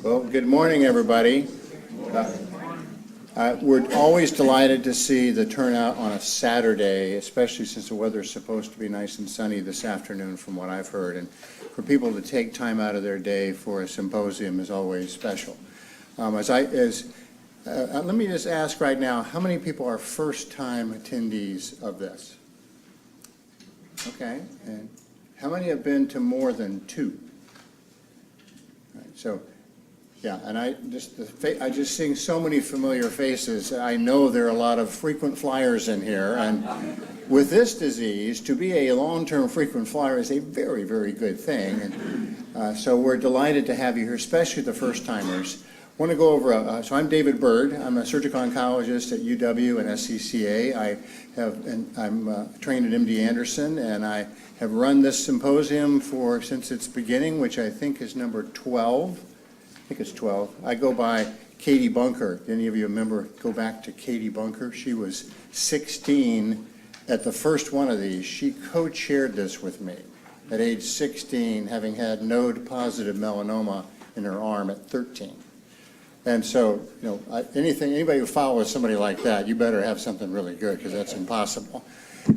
Well, good morning, everybody. We're always delighted to see the turnout on a Saturday, especially since the weather is supposed to be nice and sunny this afternoon, from what I've heard. And for people to take time out of their day for a symposium is always special. Let me just ask right now, how many people are first-time attendees of this? Okay, and how many have been to more than two? All right, so, yeah, and I just seeing so many familiar faces. I know there are a lot of frequent flyers in here, and with this disease, to be a long-term frequent flyer is a very, very good thing. And so we're delighted to have you here, especially the first-timers. I want to go over, so I'm David Byrd. I'm a surgical oncologist at UW and SCCA. I'm trained at MD Anderson, and I have run this symposium since its beginning, which I think is number 12. I think it's 12. I go by Katie Bunker. Any of you remember, go back to Katie Bunker? She was 16 at the first one of these. She co-chaired this with me at age 16, having had node-positive melanoma in her arm at 13. And so, anybody who follows somebody like that, you better have something really good, because that's impossible.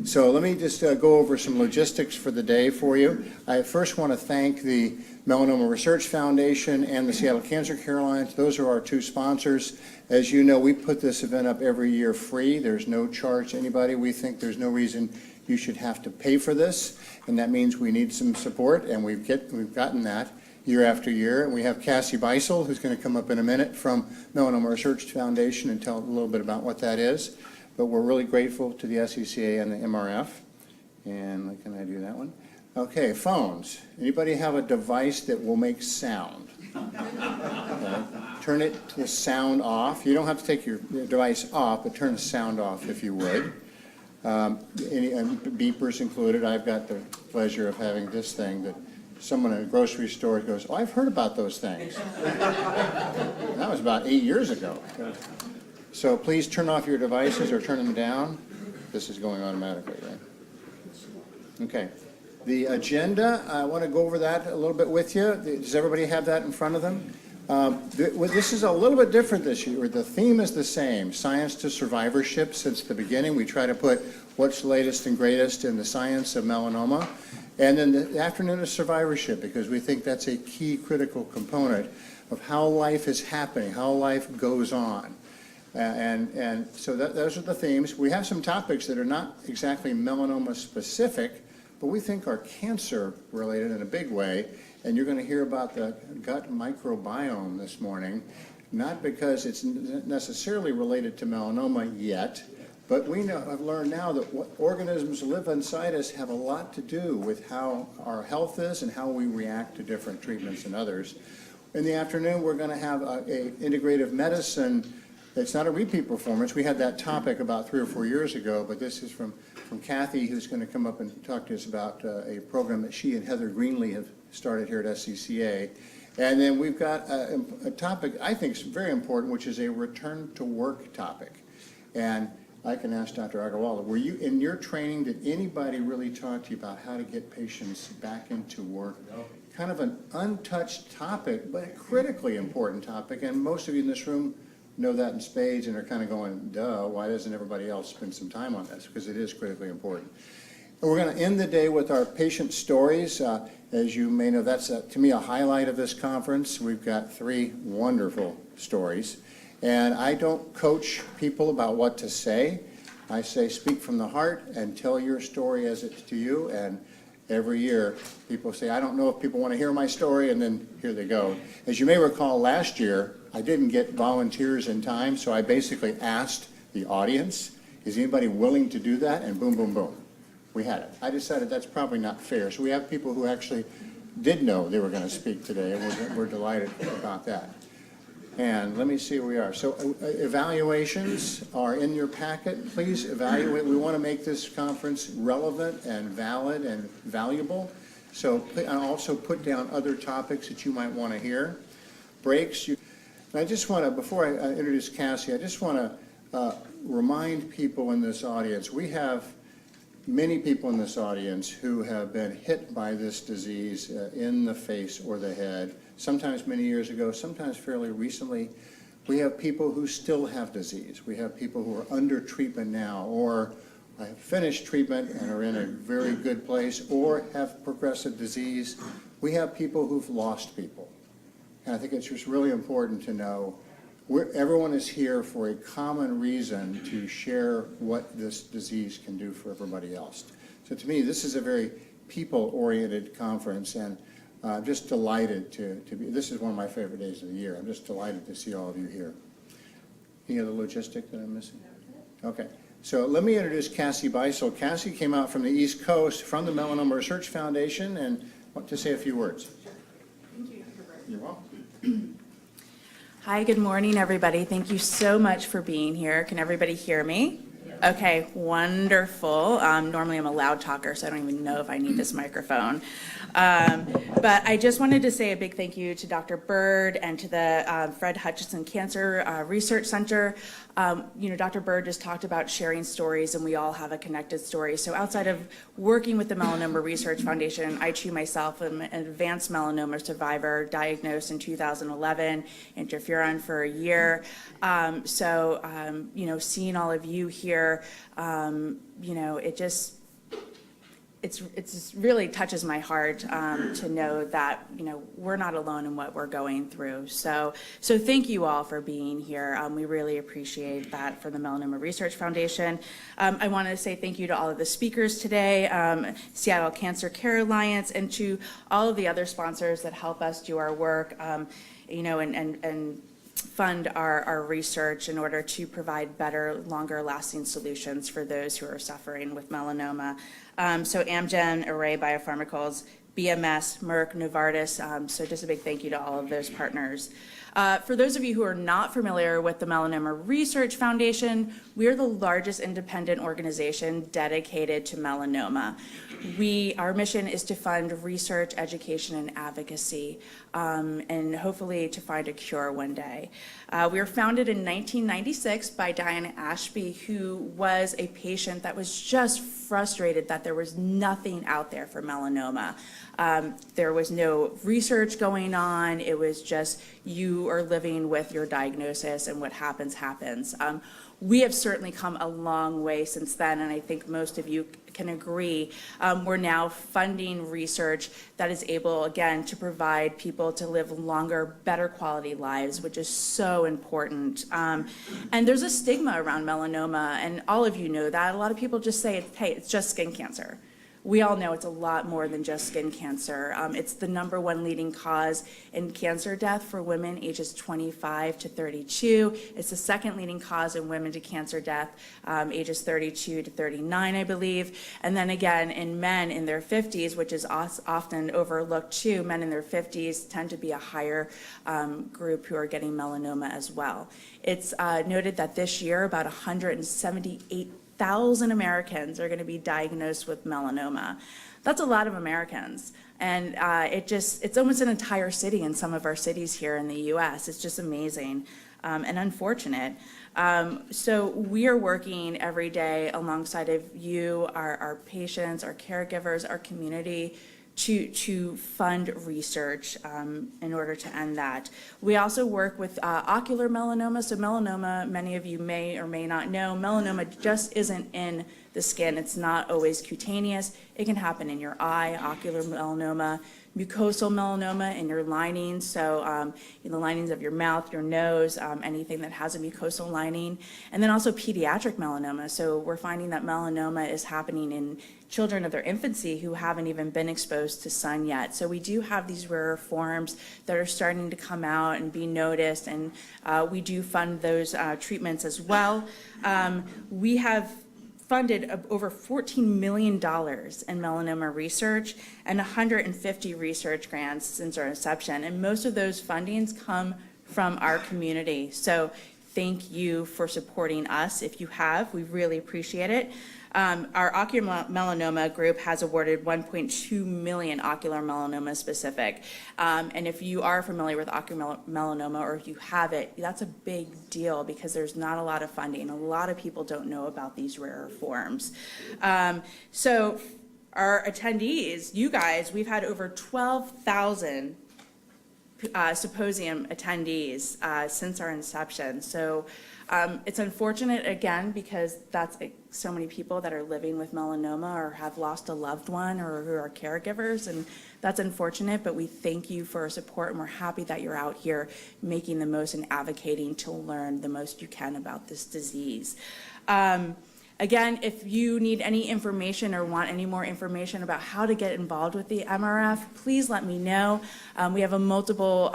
So let me just go over some logistics for the day for you. I first want to thank the Melanoma Research Foundation and the Seattle Cancer Care Alliance. Those are our two sponsors. As you know, we put this event up every year free. There's no charge to anybody. We think there's no reason you should have to pay for this, and that means we need some support, and we've gotten that year after year. And we have Cassie Beisel, who's going to come up in a minute from Melanoma Research Foundation and tell a little bit about what that is. But we're really grateful to the SCCA and the MRF. And can I do that one? Okay, phones. Anybody have a device that will make sound? Okay. Turn it to the sound off. You don't have to take your device off, but turn the sound off if you would. Any beepers included. I've got the pleasure of having this thing that someone at a grocery store goes, "Oh, I've heard about those things." That was about 8 years ago. So please turn off your devices or turn them down. This is going automatically, right? Okay. The agenda, I want to go over that a little bit with you. Does everybody have that in front of them? This is a little bit different this year. The theme is the same, science to survivorship. Since the beginning, we try to put what's latest and greatest in the science of melanoma. And then the afternoon is survivorship, because we think that's a key critical component of how life is happening, how life goes on. And so those are the themes. We have some topics that are not exactly melanoma specific, but we think are cancer related in a big way. And you're going to hear about the gut microbiome this morning, not because it's necessarily related to melanoma yet, but I've learned now that what organisms live inside us have a lot to do with how our health is and how we react to different treatments and others. In the afternoon, we're going to have a integrative medicine. It's not a repeat performance. We had that topic about 3 or 4 years ago, but this is from Kathy, who's going to come up and talk to us about a program that she and Heather Greenlee have started here at SCCA. And then we've got a topic I think is very important, which is a return to work topic. And I can ask Dr. Agarwala, were you, in your training, did anybody really talk to you about how to get patients back into work? No. Kind of an untouched topic, but a critically important topic, and most of you in this room know that in spades and are kind of going, duh, why doesn't everybody else spend some time on this? Because it is critically important. And we're going to end the day with our patient stories. As you may know, that's, to me, a highlight of this conference. We've got 3 wonderful stories. And I don't coach people about what to say. I say speak from the heart and tell your story as it's to you. And every year people say, I don't know if people want to hear my story, and then here they go. As you may recall, last year I didn't get volunteers in time, so I basically asked the audience, is anybody willing to do that? And boom, boom, boom, we had it. I decided that's probably not fair. So we have people who actually did know they were going to speak today, and we're delighted about that. And let me see where we are. So evaluations are in your packet. Please evaluate. We want to make this conference relevant and valid and valuable. So and also put down other topics that you might want to hear. Breaks. And I just want to, before I introduce Cassie, I just want to remind people in this audience, we have many people in this audience who have been hit by this disease in the face or the head. sometimes many years ago, sometimes fairly recently. We have people who still have disease. We have people who are under treatment now, or have finished treatment and are in a very good place, or have progressive disease. We have people who've lost people. And I think it's just really important to know everyone is here for a common reason to share what this disease can do for everybody else. So to me, this is a very people-oriented conference, and I'm just delighted to be, this is one of my favorite days of the year. I'm just delighted to see all of you here. Any other logistic that I'm missing? Okay, so let me introduce Cassie Beisel. Cassie came out from the East Coast from the Melanoma Research Foundation and want to say a few words. Thank you, Dr. Byrd. You're welcome. Hi, good morning, everybody. Thank you so much for being here. Can everybody hear me? Okay, wonderful. Normally I'm a loud talker, so I don't even know if I need this microphone. But I just wanted to say a big thank you to Dr. Byrd and to the Fred Hutchinson Cancer Research Center. Dr. Byrd just talked about sharing stories, and we all have a connected story. So outside of working with the Melanoma Research Foundation, I too myself am an advanced melanoma survivor, diagnosed in 2011, interferon for a year. Seeing all of you here, it just really touches my heart to know that we're not alone in what we're going through. So thank you all for being here. We really appreciate that for the Melanoma Research Foundation. I want to say thank you to all of the speakers today, Seattle Cancer Care Alliance, and to all of the other sponsors that help us do our work, and fund our research in order to provide better, longer-lasting solutions for those who are suffering with melanoma. So Amgen, Array Biopharmaceuticals, BMS, Merck, Novartis, so just a big thank you to all of those partners. For those of you who are not familiar with the Melanoma Research Foundation, we are the largest independent organization dedicated to melanoma. Our mission is to fund research, education, and advocacy, and hopefully to find a cure one day. We were founded in 1996 by Diana Ashby, who was a patient that was just frustrated that there was nothing out there for melanoma. There was no research going on. It was just you are living with your diagnosis, and what happens, happens. We have certainly come a long way since then, and I think most of you can agree. We're now funding research that is able, again, to provide people to live longer, better quality lives, which is so important. And there's a stigma around melanoma, and all of you know that. A lot of people just say, hey, it's just skin cancer. We all know it's a lot more than just skin cancer. It's the #1 leading cause in cancer death for women ages 25 to 32. It's the second leading cause in women to cancer death, ages 32 to 39, I believe. And then again, in men in their 50s, which is often overlooked too, men in their 50s tend to be a higher group who are getting melanoma as well. It's noted that this year about 178,000 Americans are going to be diagnosed with melanoma. That's a lot of Americans. And it's almost an entire city in some of our cities here in the US. It's just amazing and unfortunate. So we are working every day alongside of you, our patients, our caregivers, our community, to fund research in order to end that. We also work with ocular melanoma. So melanoma, many of you may or may not know, melanoma just isn't in the skin. It's not always cutaneous. It can happen in your eye, ocular melanoma, mucosal melanoma in your linings, so in the linings of your mouth, your nose, anything that has a mucosal lining, and then also pediatric melanoma. So we're finding that melanoma is happening in children of their infancy who haven't even been exposed to sun yet. So we do have these rarer forms that are starting to come out and be noticed, and we do fund those treatments as well. We have funded over $14 million in melanoma research and 150 research grants since our inception. And most of those fundings come from our community. So thank you for supporting us. If you have, we really appreciate it. Our ocular melanoma group has awarded $1.2 million ocular melanoma specific. And if you are familiar with ocular melanoma, or if you have it, that's a big deal because there's not a lot of funding. A lot of people don't know about these rarer forms. So our attendees, you guys, we've had over 12,000 Symposium attendees since our inception. So it's unfortunate, again, because that's so many people that are living with melanoma or have lost a loved one or who are caregivers, and that's unfortunate, but we thank you for your support, and we're happy that you're out here making the most and advocating to learn the most you can about this disease. Again, if you need any information or want any more information about how to get involved with the MRF, please let me know. We have multiple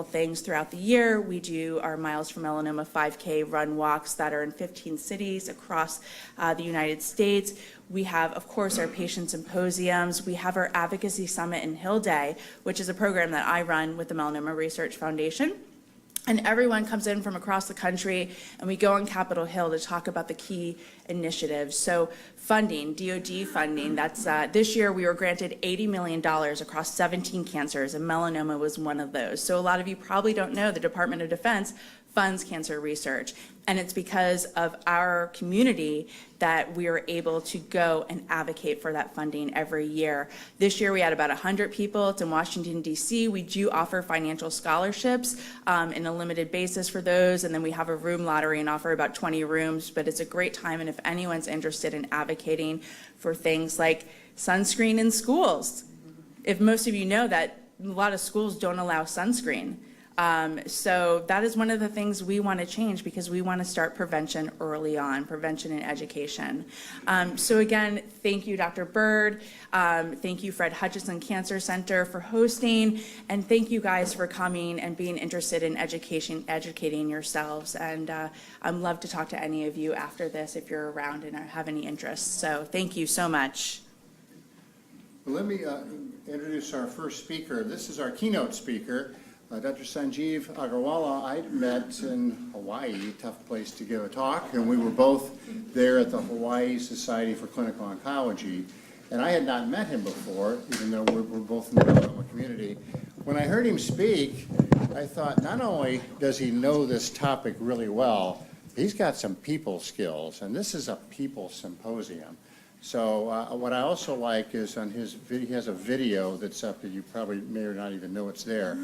things throughout the year. We do our Miles for Melanoma 5K run walks that are in 15 cities across the United States. We have, of course, our patient symposiums. We have our Advocacy Summit and Hill Day, which is a program that I run with the Melanoma Research Foundation. And everyone comes in from across the country, and we go on Capitol Hill to talk about the key initiatives. So funding, DoD funding, that's this year we were granted $80 million across 17 cancers, and melanoma was one of those. So a lot of you probably don't know the Department of Defense funds cancer research, and it's because of our community that we are able to go and advocate for that funding every year. This year we had about 100 people. It's in Washington, D.C. We do offer financial scholarships in a limited basis for those, and then we have a room lottery and offer about 20 rooms, but it's a great time, and if anyone's interested in advocating for things like sunscreen in schools, if most of you know that a lot of schools don't allow sunscreen. So that is one of the things we want to change, because we want to start prevention early on, prevention and education. So again, thank you, Dr. Byrd. Thank you, Fred Hutchinson Cancer Center, for hosting, and thank you guys for coming and being interested in educating yourselves. And I'd love to talk to any of you after this if you're around and have any interest. So thank you so much. Well, let me introduce our first speaker. This is our keynote speaker. Dr. Sanjiv Agarwala, I met in Hawaii, tough place to give a talk, and we were both there at the Hawaii Society for Clinical Oncology, and I had not met him before, even though we're both in the melanoma community. When I heard him speak, I thought, not only does he know this topic really well, he's got some people skills, and this is a people symposium. So what I also like is on his video, he has a video that's up that you probably may or not even know it's there,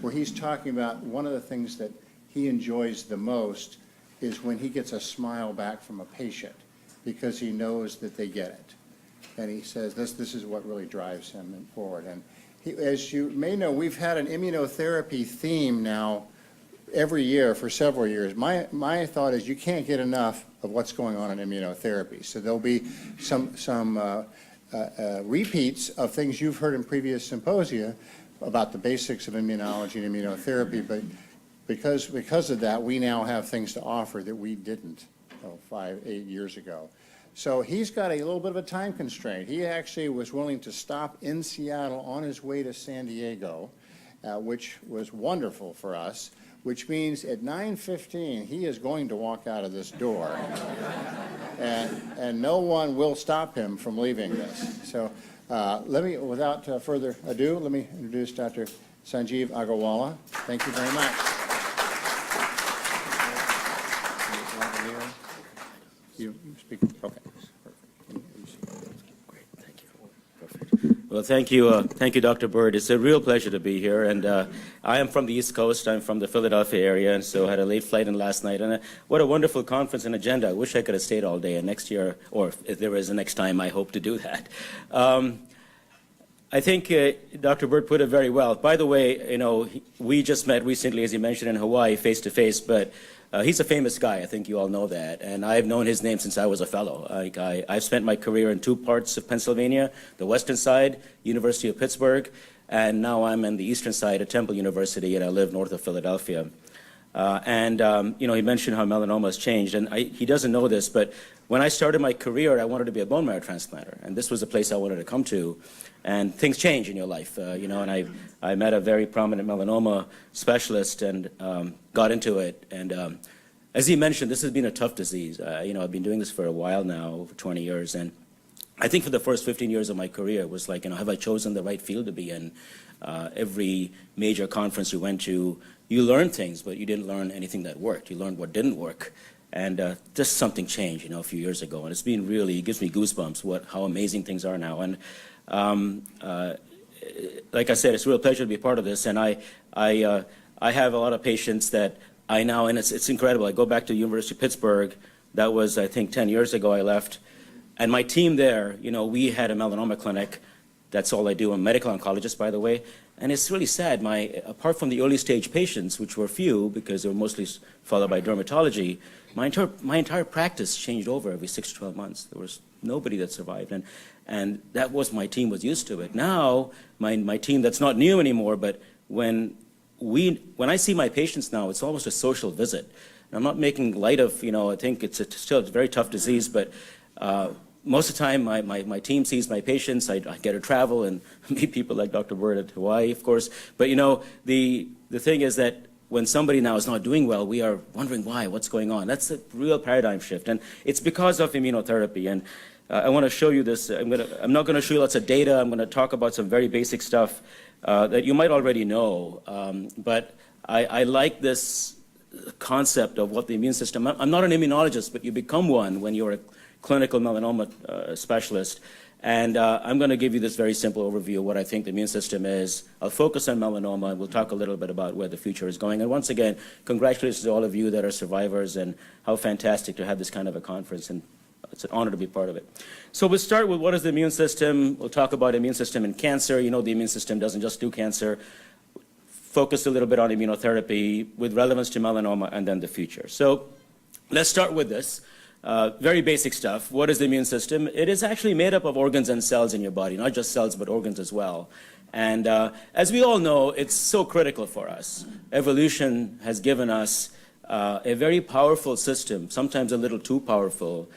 where he's talking about one of the things that he enjoys the most is when he gets a smile back from a patient, because he knows that they get it. And he says this is what really drives him forward. And he, as you may know, we've had an immunotherapy theme now every year for several years. My thought is you can't get enough of what's going on in immunotherapy. So there'll be some repeats of things you've heard in previous symposia about the basics of immunology and immunotherapy, but because of that, we now have things to offer that we didn't 5, 8 years ago. So he's got a little bit of a time constraint. He actually was willing to stop in Seattle on his way to San Diego, which was wonderful for us, which means at 9:15, he is going to walk out of this door, and no one will stop him from leaving this. So without further ado, let me introduce Dr. Sanjiv Agarwala. Thank you very much. You speak, okay. Well, thank you, Dr. Byrd. It's a real pleasure to be here, and I am from the East Coast. I'm from the Philadelphia area, and so had a late flight in last night. And what a wonderful conference and agenda. I wish I could have stayed all day. And next year, or if there is a next time, I hope to do that. I think Dr. Byrd put it very well. By the way, you know, we just met recently, as he mentioned, in Hawaii, face to face, but he's a famous guy. I think you all know that. And I've known his name since I was a fellow. I've spent my career in 2 parts of Pennsylvania, the western side, University of Pittsburgh, and now I'm in the eastern side at Temple University, and I live north of Philadelphia. You know, he mentioned how melanoma has changed, and he doesn't know this, but when I started my career, I wanted to be a bone marrow transplanter, and this was the place I wanted to come to. And things change in your life, you know, and I met a very prominent melanoma specialist and got into it. And as he mentioned, this has been a tough disease. You know, I've been doing this for a while now, over 20 years. And I think for the first 15 years of my career, it was like, you know, have I chosen the right field to be in? Every major conference you went to, you learned things, but you didn't learn anything that worked. You learned what didn't work. And just something changed, you know, a few years ago. And it's been really, it gives me goosebumps how amazing things are now. And like I said, it's a real pleasure to be part of this, and I I have a lot of patients that I now, and it's incredible. I go back to the University of Pittsburgh. That was, I think, 10 years ago I left. And my team there, we had a melanoma clinic. That's all I do. I'm a medical oncologist, by the way. And it's really sad. Apart from the early stage patients, which were few because they were mostly followed by dermatology, my entire practice changed over every 6 to 12 months. There was nobody that survived. And that was, my team was used to it. Now, my team, that's not new anymore, but when I see my patients now, it's almost a social visit. And I'm not making light of, I think it's still a very tough disease, but most of the time my team sees my patients. I get to travel and meet people like Dr. Byrd at Hawaii, of course. But the thing is that when somebody now is not doing well, we are wondering why, what's going on. That's a real paradigm shift. And it's because of immunotherapy. And I want to show you this. I'm not going to show you lots of data. I'm going to talk about some very basic stuff that you might already know. But I like this concept of what the immune system, I'm not an immunologist, but you become one when you're a clinical melanoma specialist. And I'm going to give you this very simple overview of what I think the immune system is. I'll focus on melanoma, and we'll talk a little bit about where the future is going. And once again, congratulations to all of you that are survivors, and how fantastic to have this kind of a conference, and it's an honor to be part of it. So we'll start with what is the immune system. We'll talk about immune system in cancer. The immune system doesn't just do cancer. Focus a little bit on immunotherapy with relevance to melanoma, and then the future. So let's start with this. Very basic stuff. What is the immune system? It is actually made up of organs and cells in your body, not just cells, but organs as well. And as we all know, it's so critical for us. Evolution has given us a very powerful system, sometimes a little too powerful,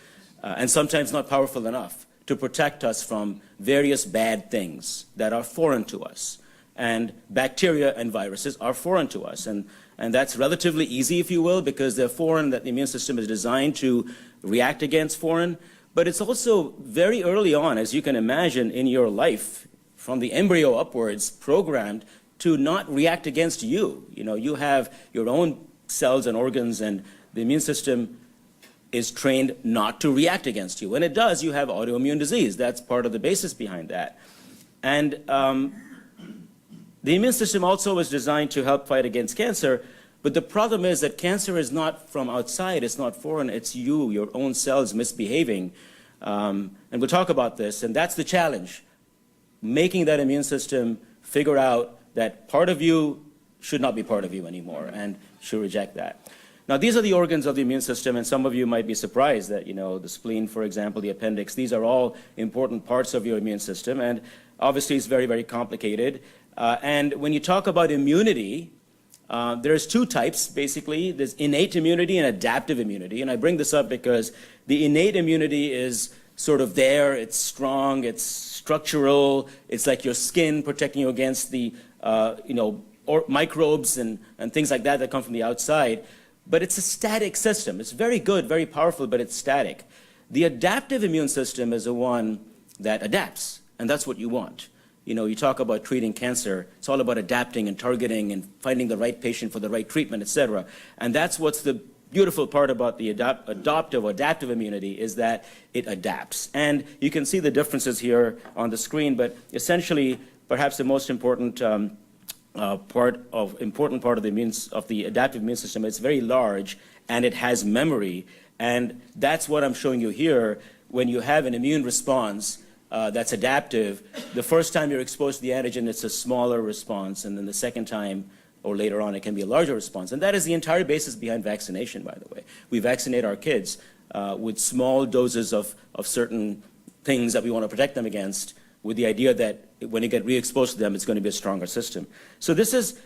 and sometimes not powerful enough to protect us from various bad things that are foreign to us. And bacteria and viruses are foreign to us. And that's relatively easy, if you will, because they're foreign, that the immune system is designed to react against foreign. But it's also very early on, as you can imagine, in your life, from the embryo upwards, programmed to not react against you. You have your own cells and organs, and the immune system is trained not to react against you. When it does, you have autoimmune disease. That's part of the basis behind that. And the immune system also is designed to help fight against cancer, but the problem is that cancer is not from outside, it's not foreign, it's you, your own cells misbehaving. And we'll talk about this, and that's the challenge. Making that immune system figure out that part of you should not be part of you anymore, and should reject that. Now, these are the organs of the immune system, and some of you might be surprised that, the spleen, for example, the appendix, these are all important parts of your immune system, and obviously it's very, very complicated. And when you talk about immunity, there's two types, basically. There's innate immunity and adaptive immunity. And I bring this up because the innate immunity is sort of there. It's strong. It's structural. It's like your skin protecting you against the, or microbes and things like that come from the outside. But it's a static system. It's very good, very powerful, but it's static. The adaptive immune system is the one that adapts, and that's what you want. You talk about treating cancer, it's all about adapting and targeting and finding the right patient for the right treatment, et cetera. And that's what's the beautiful part about the adaptive immunity, is that it adapts. And you can see the differences here on the screen, but essentially, perhaps the most important part of the adaptive immune system, it's very large and it has memory. And that's what I'm showing you here. When you have an immune response, that's adaptive, the first time you're exposed to the antigen, it's a smaller response, and then the second time or later on, it can be a larger response. And that is the entire basis behind vaccination, by the way. We vaccinate our kids with small doses of certain things that we want to protect them against, with the idea that when you get re-exposed to them, it's going to be a stronger system. So this is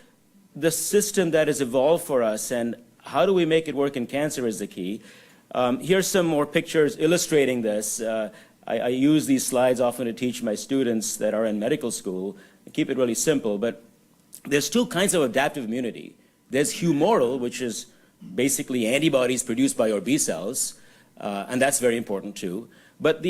the system that has evolved for us, and how do we make it work in cancer is the key. Here's some more pictures illustrating this. I use these slides often to teach my students that are in medical school. I keep it really simple, but there's two kinds of adaptive immunity. There's humoral, which is basically antibodies produced by your B cells, and that's very important too. But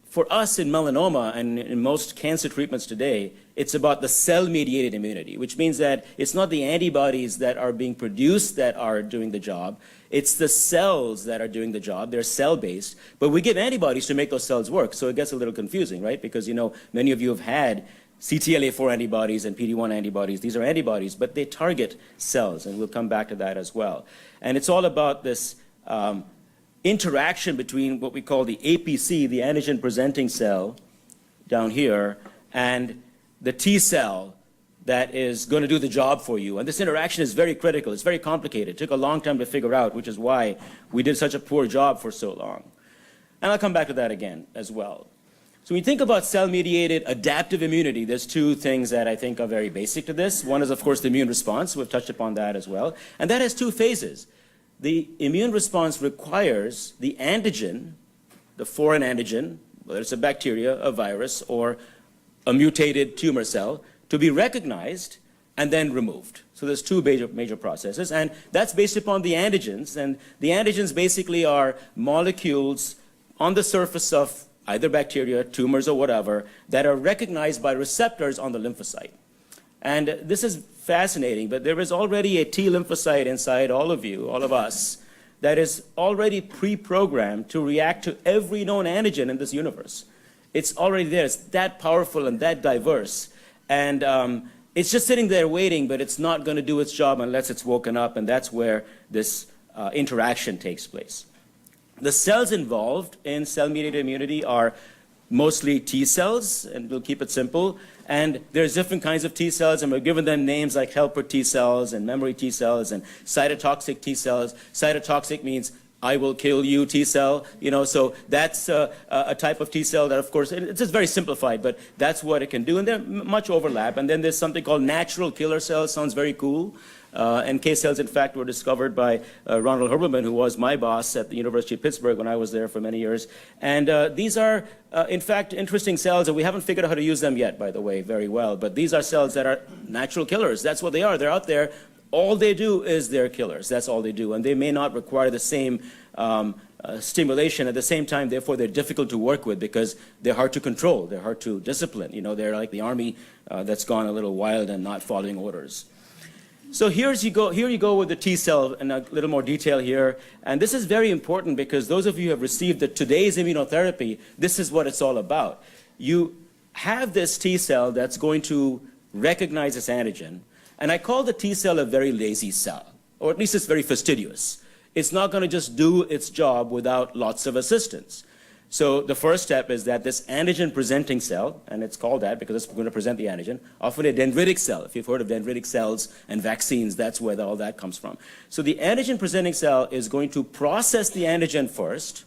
for us in melanoma and in most cancer treatments today, it's about the cell-mediated immunity, which means that it's not the antibodies that are being produced that are doing the job. It's the cells that are doing the job. They're cell-based, but we give antibodies to make those cells work, so it gets a little confusing, right? Because, many of you have had CTLA-4 antibodies and PD-1 antibodies. These are antibodies, but they target cells, and we'll come back to that as well. And it's all about this interaction between what we call the APC, the antigen-presenting cell, down here, and the T cell that is going to do the job for you. And this interaction is very critical. It's very complicated. It took a long time to figure out, which is why we did such a poor job for so long. And I'll come back to that again as well. So when you think about cell-mediated adaptive immunity, there's two things that I think are very basic to this. One is, of course, the immune response. We've touched upon that as well. And that has two phases. The immune response requires the antigen, the foreign antigen, whether it's a bacteria, a virus, or a mutated tumor cell, to be recognized and then removed. So there's two major processes, and that's based upon the antigens. And the antigens basically are molecules on the surface of either bacteria, tumors, or whatever, that are recognized by receptors on the lymphocyte. And this is fascinating, but there is already a T lymphocyte inside all of you, all of us, that is already pre-programmed to react to every known antigen in this universe. It's already there. It's that powerful and that diverse. And it's just sitting there waiting, but it's not going to do its job unless it's woken up, and that's where this interaction takes place. The cells involved in cell-mediated immunity are mostly T cells, and we'll keep it simple. And there's different kinds of T cells, and we've given them names like helper T cells and memory T cells and cytotoxic T cells. Cytotoxic means I will kill you T cell, so that's a type of T cell that, of course, it's just very simplified, but that's what it can do, and there's much overlap. And then there's something called natural killer cells. Sounds very cool. NK cells, in fact, were discovered by Ronald Herbermann, who was my boss at the University of Pittsburgh when I was there for many years. And these are, in fact, interesting cells, and we haven't figured out how to use them yet, by the way, very well. But these are cells that are natural killers. That's what they are. They're out there. All they do is they're killers. That's all they do. And they may not require the same stimulation at the same time. Therefore, they're difficult to work with because they're hard to control. They're hard to discipline. They're like the army that's gone a little wild and not following orders. So here you go with the T cell in a little more detail here. And this is very important because those of you who have received today's immunotherapy, this is what it's all about. You have this T cell that's going to recognize this antigen. And I call the T cell a very lazy cell, or at least it's very fastidious. It's not going to just do its job without lots of assistance. So the first step is that this antigen-presenting cell, and it's called that because it's going to present the antigen, often a dendritic cell. If you've heard of dendritic cells and vaccines, that's where all that comes from. So the antigen-presenting cell is going to process the antigen first,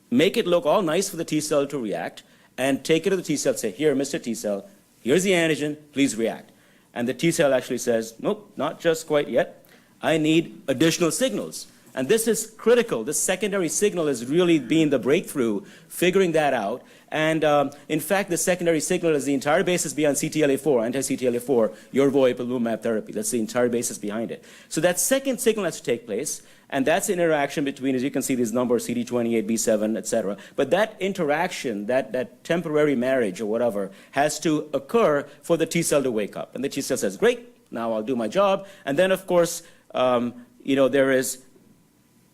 make it look all nice for the T cell to react, and take it to the T cell and say, here, Mr. T cell, here's the antigen, please react. And the T cell actually says, nope, not just quite yet. I need additional signals. And this is critical. This secondary signal is really being the breakthrough, figuring that out. And in fact, the secondary signal is the entire basis beyond CTLA-4, anti-CTLA-4, Yervoy, ipilimumab therapy. That's the entire basis behind it. So that second signal has to take place, and that's an interaction between, as you can see, these numbers, CD28, B7, et cetera. But that interaction, that temporary marriage or whatever, has to occur for the T cell to wake up. And the T cell says, great, now I'll do my job. And then, of course, there is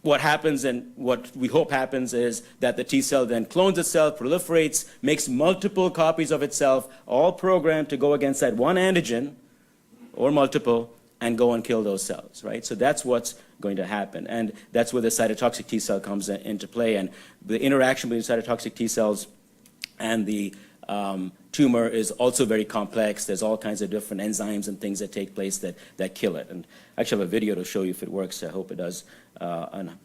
what happens, and what we hope happens, is that the T cell then clones itself, proliferates, makes multiple copies of itself, all programmed to go against that one antigen, or multiple, and go and kill those cells, right? So that's what's going to happen. And that's where the cytotoxic T cell comes into play. And the interaction between cytotoxic T cells and the tumor is also very complex. There's all kinds of different enzymes and things that take place that kill it. And I actually have a video to show you if it works. I hope it does, an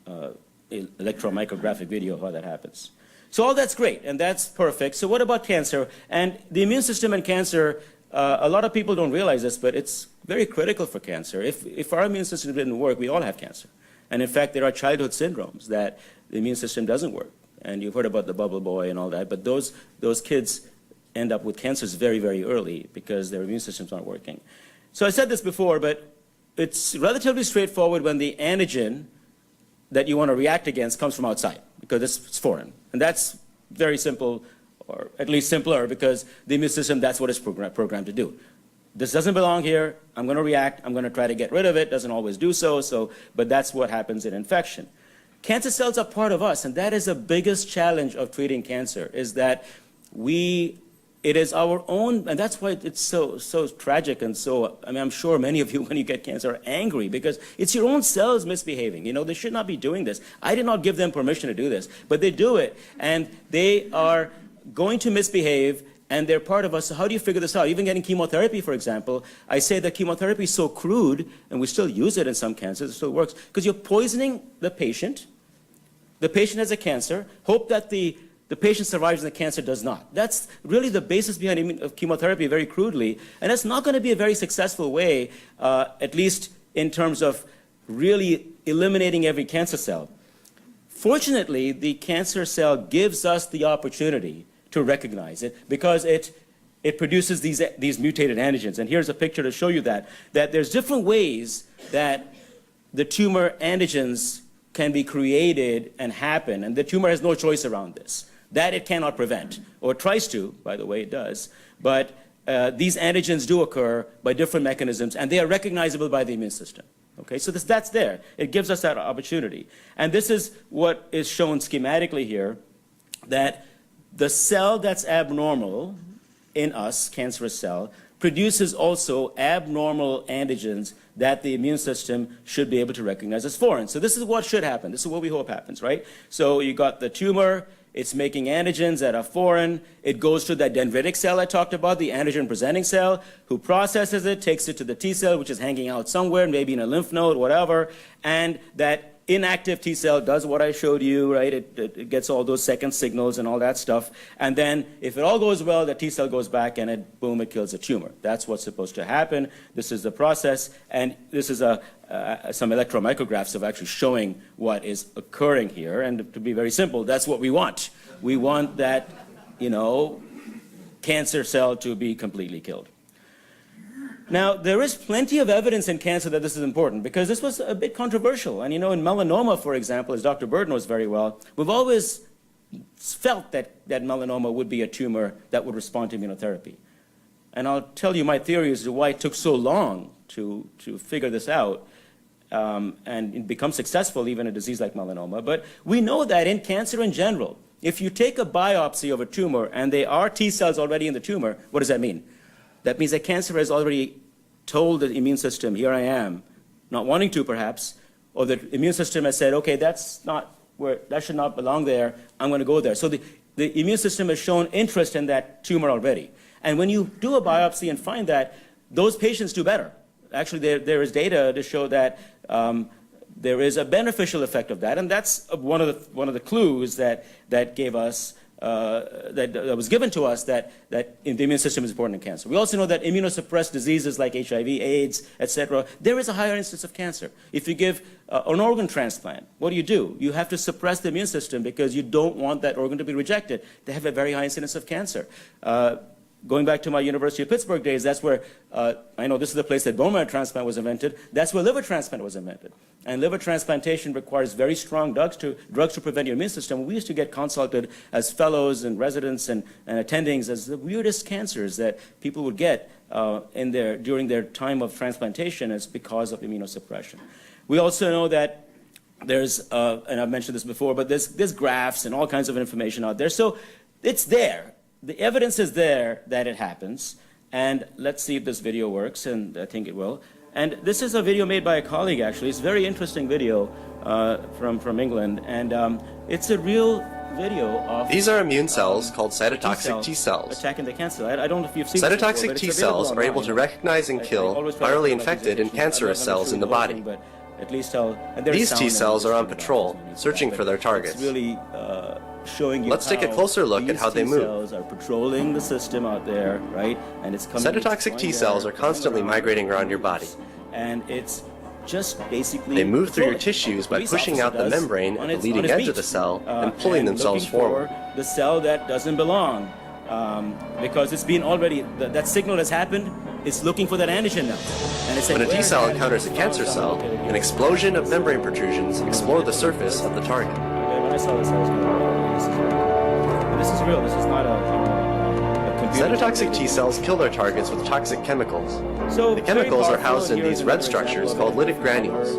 electron micrographic video of how that happens. So all that's great, and that's perfect. So what about cancer? And the immune system and cancer, a lot of people don't realize this, but it's very critical for cancer. If our immune system didn't work, we all have cancer. And in fact, there are childhood syndromes that the immune system doesn't work. And you've heard about the bubble boy and all that, but those kids end up with cancers very, very early because their immune system's not working. So I said this before, but it's relatively straightforward when the antigen that you want to react against comes from outside, because it's foreign. And that's very simple, or at least simpler, because the immune system, that's what it's programmed to do. This doesn't belong here. I'm going to react. I'm going to try to get rid of it. Doesn't always do so, but that's what happens in infection. Cancer cells are part of us, and that is the biggest challenge of treating cancer, is that we it is our own, and that's why it's so tragic and so, I mean, I'm sure many of you, when you get cancer, are angry because it's your own cells misbehaving. You know, they should not be doing this. I did not give them permission to do this, but they do it, and they are going to misbehave, and they're part of us. So how do you figure this out? Even getting chemotherapy, for example, I say that chemotherapy is so crude, and we still use it in some cancers, it still works, because you're poisoning the patient. The patient has a cancer, hope that the patient survives and the cancer does not. That's really the basis behind chemotherapy, very crudely, and it's not going to be a very successful way, at least in terms of really eliminating every cancer cell. Fortunately, the cancer cell gives us the opportunity to recognize it because it produces these mutated antigens. And here's a picture to show you that there's different ways that the tumor antigens can be created and happen, and the tumor has no choice around this. That it cannot prevent, or tries to, by the way, it does. But these antigens do occur by different mechanisms, and they are recognizable by the immune system. Okay, so that's there. It gives us that opportunity. And this is what is shown schematically here, that the cell that's abnormal in us, cancerous cell, produces also abnormal antigens that the immune system should be able to recognize as foreign. So this is what should happen. This is what we hope happens, right? So you got the tumor, it's making antigens that are foreign. It goes to that dendritic cell I talked about, the antigen-presenting cell, who processes it, takes it to the T cell, which is hanging out somewhere, maybe in a lymph node, whatever, and that inactive T cell does what I showed you, right? It gets all those second signals and all that stuff. And then if it all goes well, the T cell goes back and boom, it kills the tumor. That's what's supposed to happen. This is the process. And this is some electron micrographs of actually showing what is occurring here. And to be very simple, that's what we want. We want that, cancer cell to be completely killed. Now, there is plenty of evidence in cancer that this is important because this was a bit controversial. And in melanoma, for example, as Dr. Byrd knows very well, we've always felt that melanoma would be a tumor that would respond to immunotherapy. And I'll tell you my theory as to why it took so long to figure this out and become successful even in a disease like melanoma. But we know that in cancer in general, if you take a biopsy of a tumor and there are T cells already in the tumor, what does that mean? That means that cancer has already told the immune system, here I am, not wanting to perhaps, or the immune system has said, okay, that should not belong there, I'm going to go there. So the immune system has shown interest in that tumor already. And when you do a biopsy and find that, those patients do better. Actually, there is data to show that there is a beneficial effect of that, and that's one of the clues that gave us that was given to us that the immune system is important in cancer. We also know that immunosuppressed diseases like HIV, AIDS, etc., there is a higher incidence of cancer. If you give an organ transplant, what do? You have to suppress the immune system because you don't want that organ to be rejected. They have a very high incidence of cancer. Going back to my University of Pittsburgh days, that's where, I know this is the place that bone marrow transplant was invented, that's where liver transplant was invented. And liver transplantation requires very strong drugs to prevent your immune system. We used to get consulted as fellows and residents and attendings as the weirdest cancers that people would get during their time of transplantation as because of immunosuppression. We also know that there's, and I've mentioned this before, but there's graphs and all kinds of information out there. So it's there. The evidence is there that it happens, and let's see if this video works, and I think it will. And this is a video made by a colleague, actually. It's a very interesting video from England, and it's a real video of... These are immune cells called cytotoxic T cells. Attacking the cancer. I don't know if you've seen this before, Cytotoxic T cells are able to recognize and kill virally infected and cancerous cells in the body. These T cells are on patrol, searching for their targets. It's really showing you Let's take a closer look at how they move. These T cells are patrolling the system out there, right? And it's coming. Cytotoxic T cells are constantly migrating around your body. And it's just basically They move through your tissues by pushing out the membrane at the leading edge of the cell and pulling themselves forward. The cell that doesn't belong, because it's been already, that signal has happened, it's looking for that antigen now. And it's when a T cell encounters a cancer cell, an explosion of membrane protrusions explode the surface of the target. When I saw this, I was going, oh, this is real. This is not a computer. Cytotoxic T cells kill their targets with toxic chemicals. So the chemicals are housed in these red structures called lytic granules.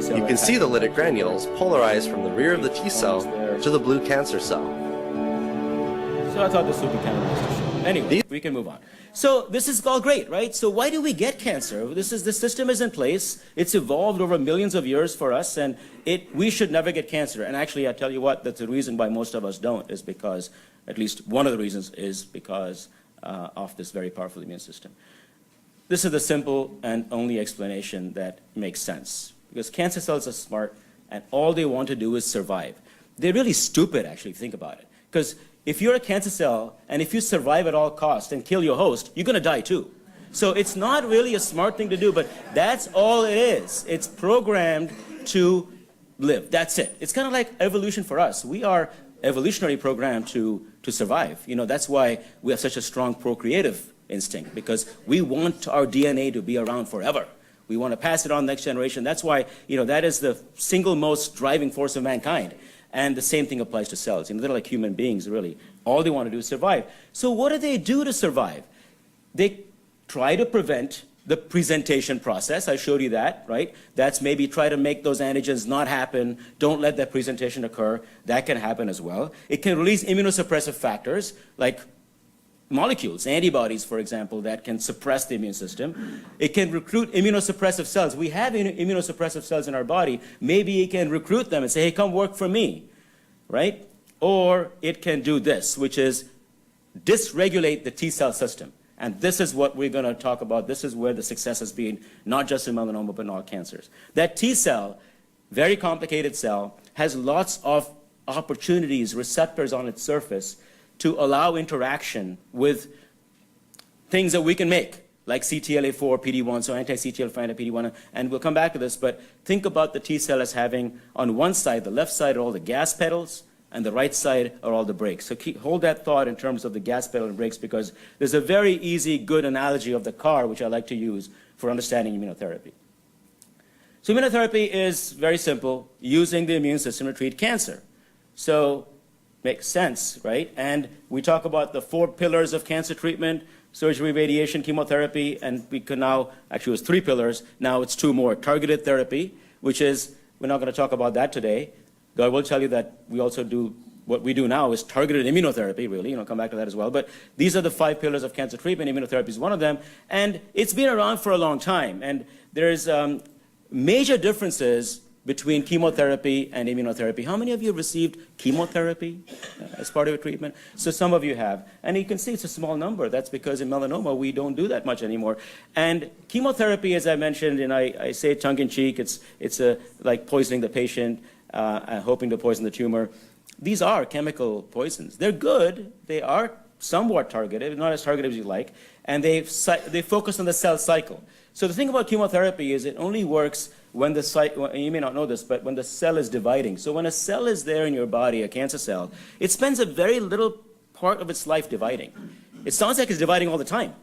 You can see the lytic granules polarized from the rear of the T cell to the blue cancer cell. So I thought this would be kind of nice to show. Anyway, we can move on. So this is all great, right? So why do we get cancer? The system is in place. It's evolved over millions of years for us, and we should never get cancer. And actually, I tell you what, that's the reason why most of us don't, is because, at least one of the reasons is because of this very powerful immune system. This is the simple and only explanation that makes sense. Because cancer cells are smart, and all they want to do is survive. They're really stupid, actually, if you think about it. Because if you're a cancer cell, and if you survive at all costs and kill your host, you're going to die too. So it's not really a smart thing to do, but that's all it is. It's programmed to live. That's it. It's kind of like evolution for us. We are evolutionary programmed to survive. You know, that's why we have such a strong procreative instinct, because we want our DNA to be around forever. We want to pass it on to the next generation. That's why, you know, that is the single most driving force of mankind. And the same thing applies to cells. You know, they're like human beings, really. All they want to do is survive. So what do they do to survive? They try to prevent the presentation process. I showed you that, right? That's maybe try to make those antigens not happen. Don't let that presentation occur. That can happen as well. It can release immunosuppressive factors like molecules, antibodies, for example, that can suppress the immune system. It can recruit immunosuppressive cells. We have immunosuppressive cells in our body. Maybe it can recruit them and say, hey, come work for me, right? Or it can do this, which is dysregulate the T cell system. And this is what we're going to talk about. This is where the success has been, not just in melanoma, but in all cancers. That T cell, very complicated cell, has lots of opportunities, receptors on its surface to allow interaction with things that we can make, like CTLA4, PD-1, so anti-CTLA4, anti-PD-1, and we'll come back to this, but think about the T cell as having, on one side, the left side are all the gas pedals, and the right side are all the brakes. So hold that thought in terms of the gas pedal and brakes, because there's a very easy, good analogy of the car, which I like to use for understanding immunotherapy. So immunotherapy is very simple, using the immune system to treat cancer. So makes sense, right? And we talk about the 4 pillars of cancer treatment: surgery, radiation, chemotherapy, and we can now, actually it was 3 pillars, now it's 2 more. Targeted therapy, which is, we're not going to talk about that today. I will tell you that we also do, what we do now is targeted immunotherapy, really, come back to that as well. But these are the 5 pillars of cancer treatment. Immunotherapy is one of them, and it's been around for a long time. And there's major differences between chemotherapy and immunotherapy. How many of you have received chemotherapy as part of your treatment? So some of you have. And you can see it's a small number. That's because in melanoma, we don't do that much anymore. And chemotherapy, as I mentioned, and I say it tongue-in-cheek, it's like poisoning the patient, hoping to poison the tumor. These are chemical poisons. They're good. They are somewhat targeted, not as targeted as you like, and they focus on the cell cycle. So the thing about chemotherapy is it only works when you may not know this, but when the cell is dividing. So when a cell is there in your body, a cancer cell, it spends a very little part of its life dividing. It sounds like it's dividing all the time,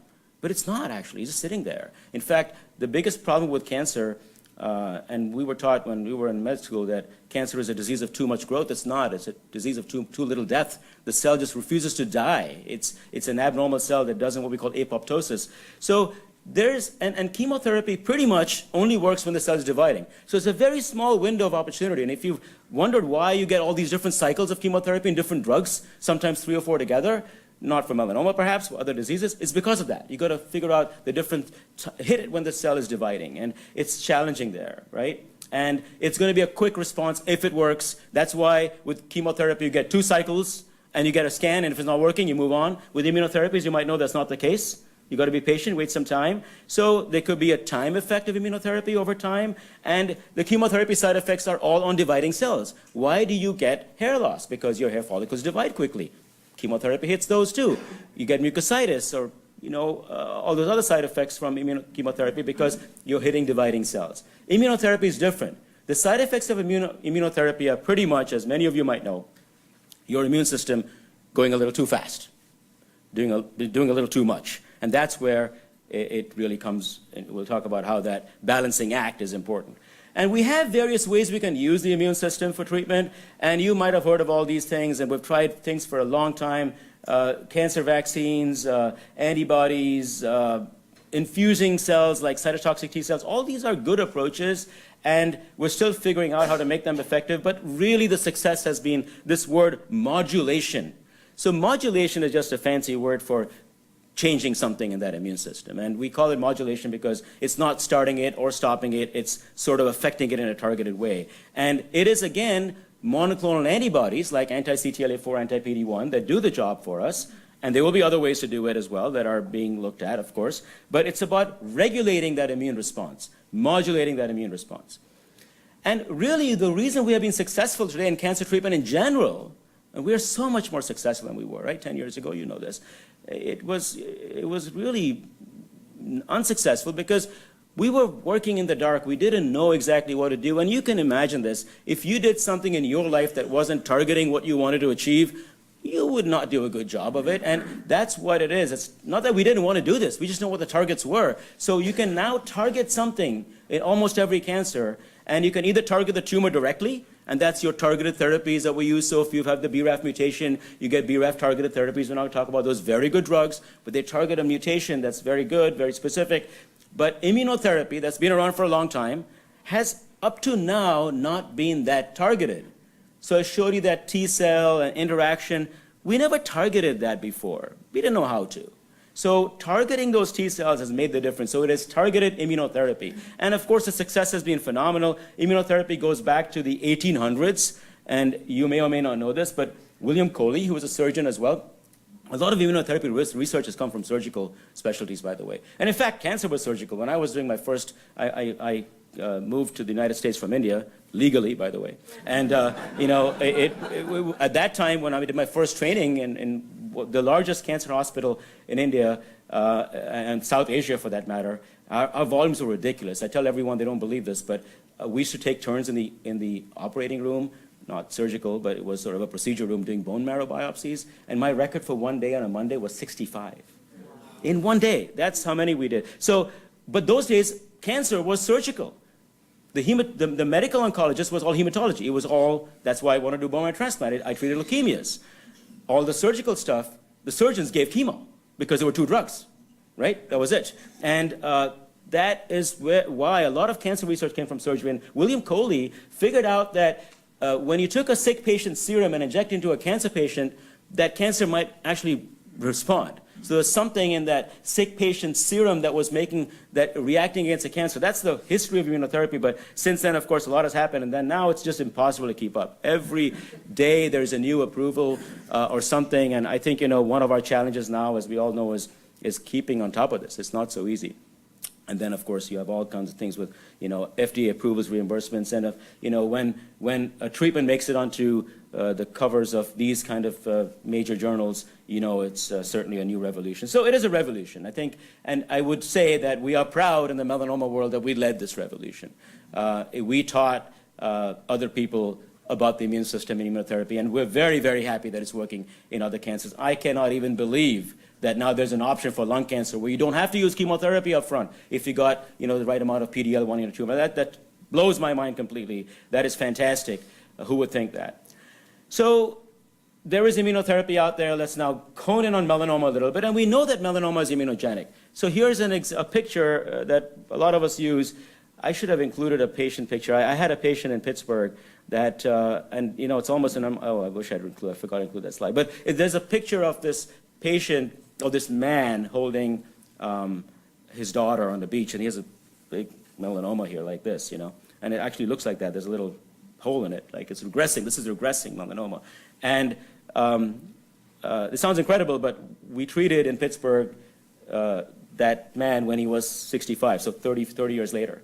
but it's not actually. It's just sitting there. In fact, the biggest problem with cancer, and we were taught when we were in med school that cancer is a disease of too much growth. It's not. It's a disease of too little death. The cell just refuses to die. It's an abnormal cell that does what we call apoptosis. So and chemotherapy pretty much only works when the cell is dividing. So it's a very small window of opportunity. And if you've wondered why you get all these different cycles of chemotherapy and different drugs, sometimes 3 or 4 together, not for melanoma perhaps, for other diseases, it's because of that. You've got to figure out the different, hit it when the cell is dividing. And it's challenging there, right? And it's going to be a quick response if it works. That's why with chemotherapy you get 2 cycles and you get a scan, and if it's not working, you move on. With immunotherapies, you might know that's not the case. You've got to be patient, wait some time. So there could be a time effect of immunotherapy over time, and the chemotherapy side effects are all on dividing cells. Why do you get hair loss? Because your hair follicles divide quickly. Chemotherapy hits those too. You get mucositis or all those other side effects from chemotherapy because you're hitting dividing cells. Immunotherapy is different. The side effects of immunotherapy are pretty much, as many of you might know, your immune system going a little too fast, doing a little too much. And that's where it really comes, and we'll talk about how that balancing act is important. And we have various ways we can use the immune system for treatment, and you might have heard of all these things, and we've tried things for a long time, cancer vaccines, antibodies, infusing cells like cytotoxic T cells. All these are good approaches, and we're still figuring out how to make them effective, but really the success has been this word modulation. So modulation is just a fancy word for changing something in that immune system. And we call it modulation because it's not starting it or stopping it, it's sort of affecting it in a targeted way. And it is, again, monoclonal antibodies like anti-CTLA-4, anti-PD-1 that do the job for us. And there will be other ways to do it as well that are being looked at, of course. But it's about regulating that immune response, modulating that immune response. And really, the reason we have been successful today in cancer treatment in general, and we are so much more successful than we were, right? 10 years ago, you know this. It was really unsuccessful because we were working in the dark. We didn't know exactly what to do. And you can imagine this. If you did something in your life that wasn't targeting what you wanted to achieve, you would not do a good job of it. And that's what it is. It's not that we didn't want to do this. We just know what the targets were. So you can now target something in almost every cancer. And you can either target the tumor directly, and that's your targeted therapies that we use. So if you have the BRAF mutation, you get BRAF targeted therapies. We're not going to talk about those very good drugs, but they target a mutation that's very good, very specific. But immunotherapy, that's been around for a long time, has up to now not been that targeted. So I showed you that T cell and interaction. We never targeted that before. We didn't know how to. So targeting those T cells has made the difference. So it is targeted immunotherapy. And of course, the success has been phenomenal. Immunotherapy goes back to the 1800s. And you may or may not know this, but William Coley, who was a surgeon as well, a lot of immunotherapy research has come from surgical specialties, by the way. And in fact, cancer was surgical. When I was doing my first, I moved to the United States from India, legally, by the way. And, at that time, when I did my first training in the largest cancer hospital in India, and South Asia for that matter, our volumes were ridiculous. I tell everyone they don't believe this, but we used to take turns in the operating room, not surgical, but it was sort of a procedure room doing bone marrow biopsies. And my record for one day on a Monday was 65. In one day, that's how many we did. So, but those days, cancer was surgical. The medical oncologist was all hematology. It was all, that's why I wanted to do bone marrow transplant. I treated leukemias. All the surgical stuff, the surgeons gave chemo because there were 2 drugs, right? That was it. And that is why a lot of cancer research came from surgery. And William Coley figured out that when you took a sick patient's serum and injected into a cancer patient, that cancer might actually respond. So there's something in that sick patient's serum that was reacting against the cancer. That's the history of immunotherapy. But since then, of course, a lot has happened. And then now it's just impossible to keep up. Every day there's a new approval or something. And I think, one of our challenges now, as we all know, is keeping on top of this. It's not so easy. And then, of course, you have all kinds of things with, FDA approvals, reimbursements, and, when a treatment makes it onto the covers of these kind of major journals, it's certainly a new revolution. So it is a revolution, I think, and I would say that we are proud in the melanoma world that we led this revolution. We taught other people about the immune system and immunotherapy, and we're very, very happy that it's working in other cancers. I cannot even believe that now there's an option for lung cancer where you don't have to use chemotherapy up front if you got, the right amount of PD-L1 in a tumor. That blows my mind completely. That is fantastic. Who would think that? So there is immunotherapy out there. Let's now hone in on melanoma a little bit. And we know that melanoma is immunogenic. So here's a picture that a lot of us use. I should have included a patient picture. I had a patient in Pittsburgh that, it's almost I wish I forgot to include that slide. But there's a picture of this patient, or this man holding his daughter on the beach, and he has a big melanoma here like this, and it actually looks like that. There's a little hole in it, like it's regressing. This is regressing melanoma. And it sounds incredible, but we treated in Pittsburgh that man when he was 65, so 30 years later.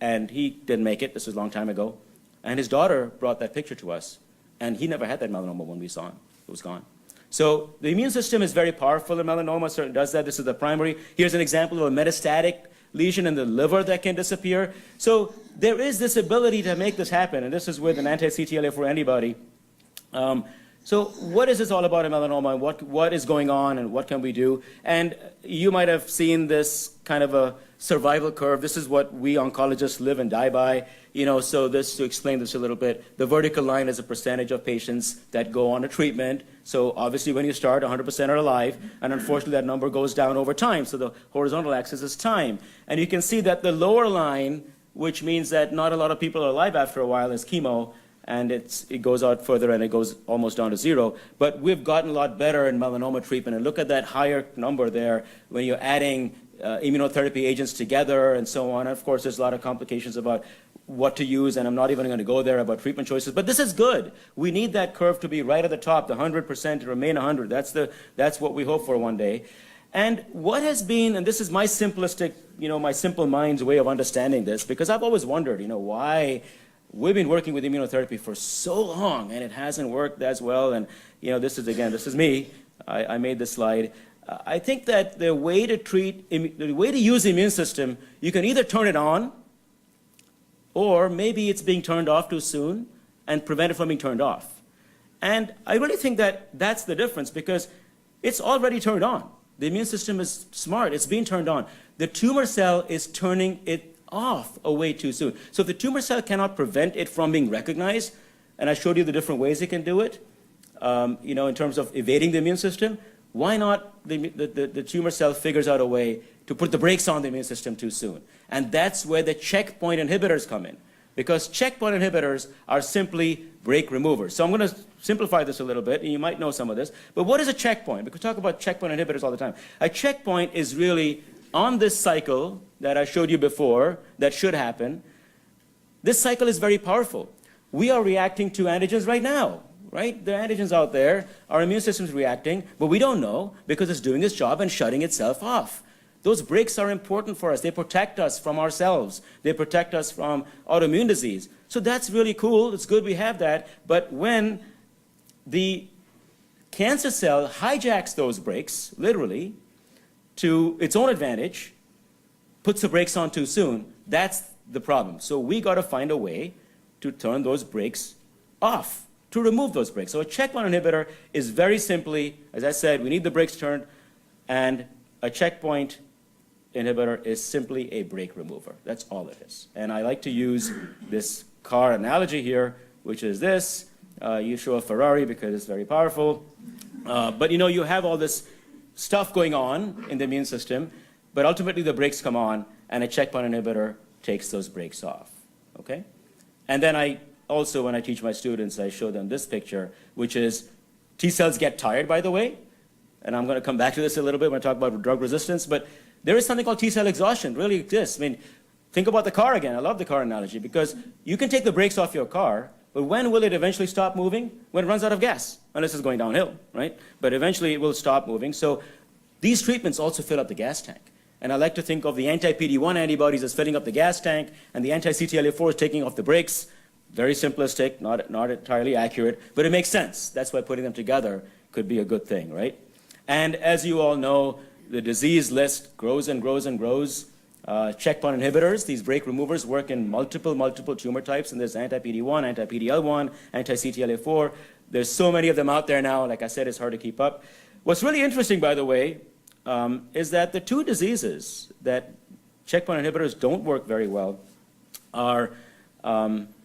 And he didn't make it. This was a long time ago. And his daughter brought that picture to us, and he never had that melanoma when we saw him. It was gone. So the immune system is very powerful in melanoma, certainly does that. This is the primary. Here's an example of a metastatic lesion in the liver that can disappear. So there is this ability to make this happen, and this is with an anti-CTLA-4 antibody. So what is this all about in melanoma, and what is going on, and what can we do? And you might have seen this kind of a survival curve. This is what we oncologists live and die by. So this, to explain this a little bit, the vertical line is a percentage of patients that go on a treatment. So obviously when you start, 100% are alive, and unfortunately that number goes down over time. So the horizontal axis is time. And you can see that the lower line, which means that not a lot of people are alive after a while, is chemo. and it goes out further and it goes almost down to 0. But we've gotten a lot better in melanoma treatment, and look at that higher number there when you're adding immunotherapy agents together and so on. And of course, there's a lot of complications about what to use, and I'm not even going to go there about treatment choices, but this is good. We need that curve to be right at the top, the 100% to remain 100. That's what we hope for one day. And what has been, and this is my simplistic, my simple mind's way of understanding this, because I've always wondered, why we've been working with immunotherapy for so long and it hasn't worked as well. And, this is me. I made this slide. I think that the way to use the immune system, you can either turn it on, or maybe it's being turned off too soon and prevent it from being turned off. And I really think that that's the difference, because it's already turned on. The immune system is smart. It's being turned on. The tumor cell is turning it off way too soon. So if the tumor cell cannot prevent it from being recognized, and I showed you the different ways it can do it, in terms of evading the immune system, why not the tumor cell figures out a way to put the brakes on the immune system too soon? And that's where the checkpoint inhibitors come in, because checkpoint inhibitors are simply brake removers. So I'm going to simplify this a little bit, and you might know some of this. But what is a checkpoint? Because we talk about checkpoint inhibitors all the time. A checkpoint is really on this cycle that I showed you before that should happen. This cycle is very powerful. We are reacting to antigens right now. Right? There are antigens out there, our immune system is reacting, but we don't know because it's doing its job and shutting itself off. Those brakes are important for us. They protect us from ourselves. They protect us from autoimmune disease. So that's really cool. It's good we have that. But when the cancer cell hijacks those brakes, literally, to its own advantage, puts the brakes on too soon, that's the problem. So we got to find a way to turn those brakes off, to remove those brakes. So a checkpoint inhibitor is very simply, as I said, we need the brakes turned, and a checkpoint inhibitor is simply a brake remover. That's all it is. And I like to use this car analogy here, which is this. You show a Ferrari because it's very powerful. But you have all this stuff going on in the immune system, but ultimately the brakes come on, and a checkpoint inhibitor takes those brakes off. Okay? And then also, when I teach my students, I show them this picture, which is T cells get tired, by the way. And I'm going to come back to this a little bit when I talk about drug resistance. But there is something called T cell exhaustion. It really exists. I mean, think about the car again. I love the car analogy, because you can take the brakes off your car, but when will it eventually stop moving? When it runs out of gas, unless it's going downhill, right? But eventually it will stop moving. So these treatments also fill up the gas tank. And I like to think of the anti-PD-1 antibodies as filling up the gas tank, and the anti-CTLA-4 is taking off the brakes. Very simplistic, not entirely accurate, but it makes sense. That's why putting them together could be a good thing, right? And as you all know, the disease list grows and grows and grows. Checkpoint inhibitors, these brake removers, work in multiple tumor types, and there's anti-PD-1, anti-PD-L1, anti-CTLA-4. There's so many of them out there now. Like I said, it's hard to keep up. What's really interesting, by the way, is that the two diseases that checkpoint inhibitors don't work very well are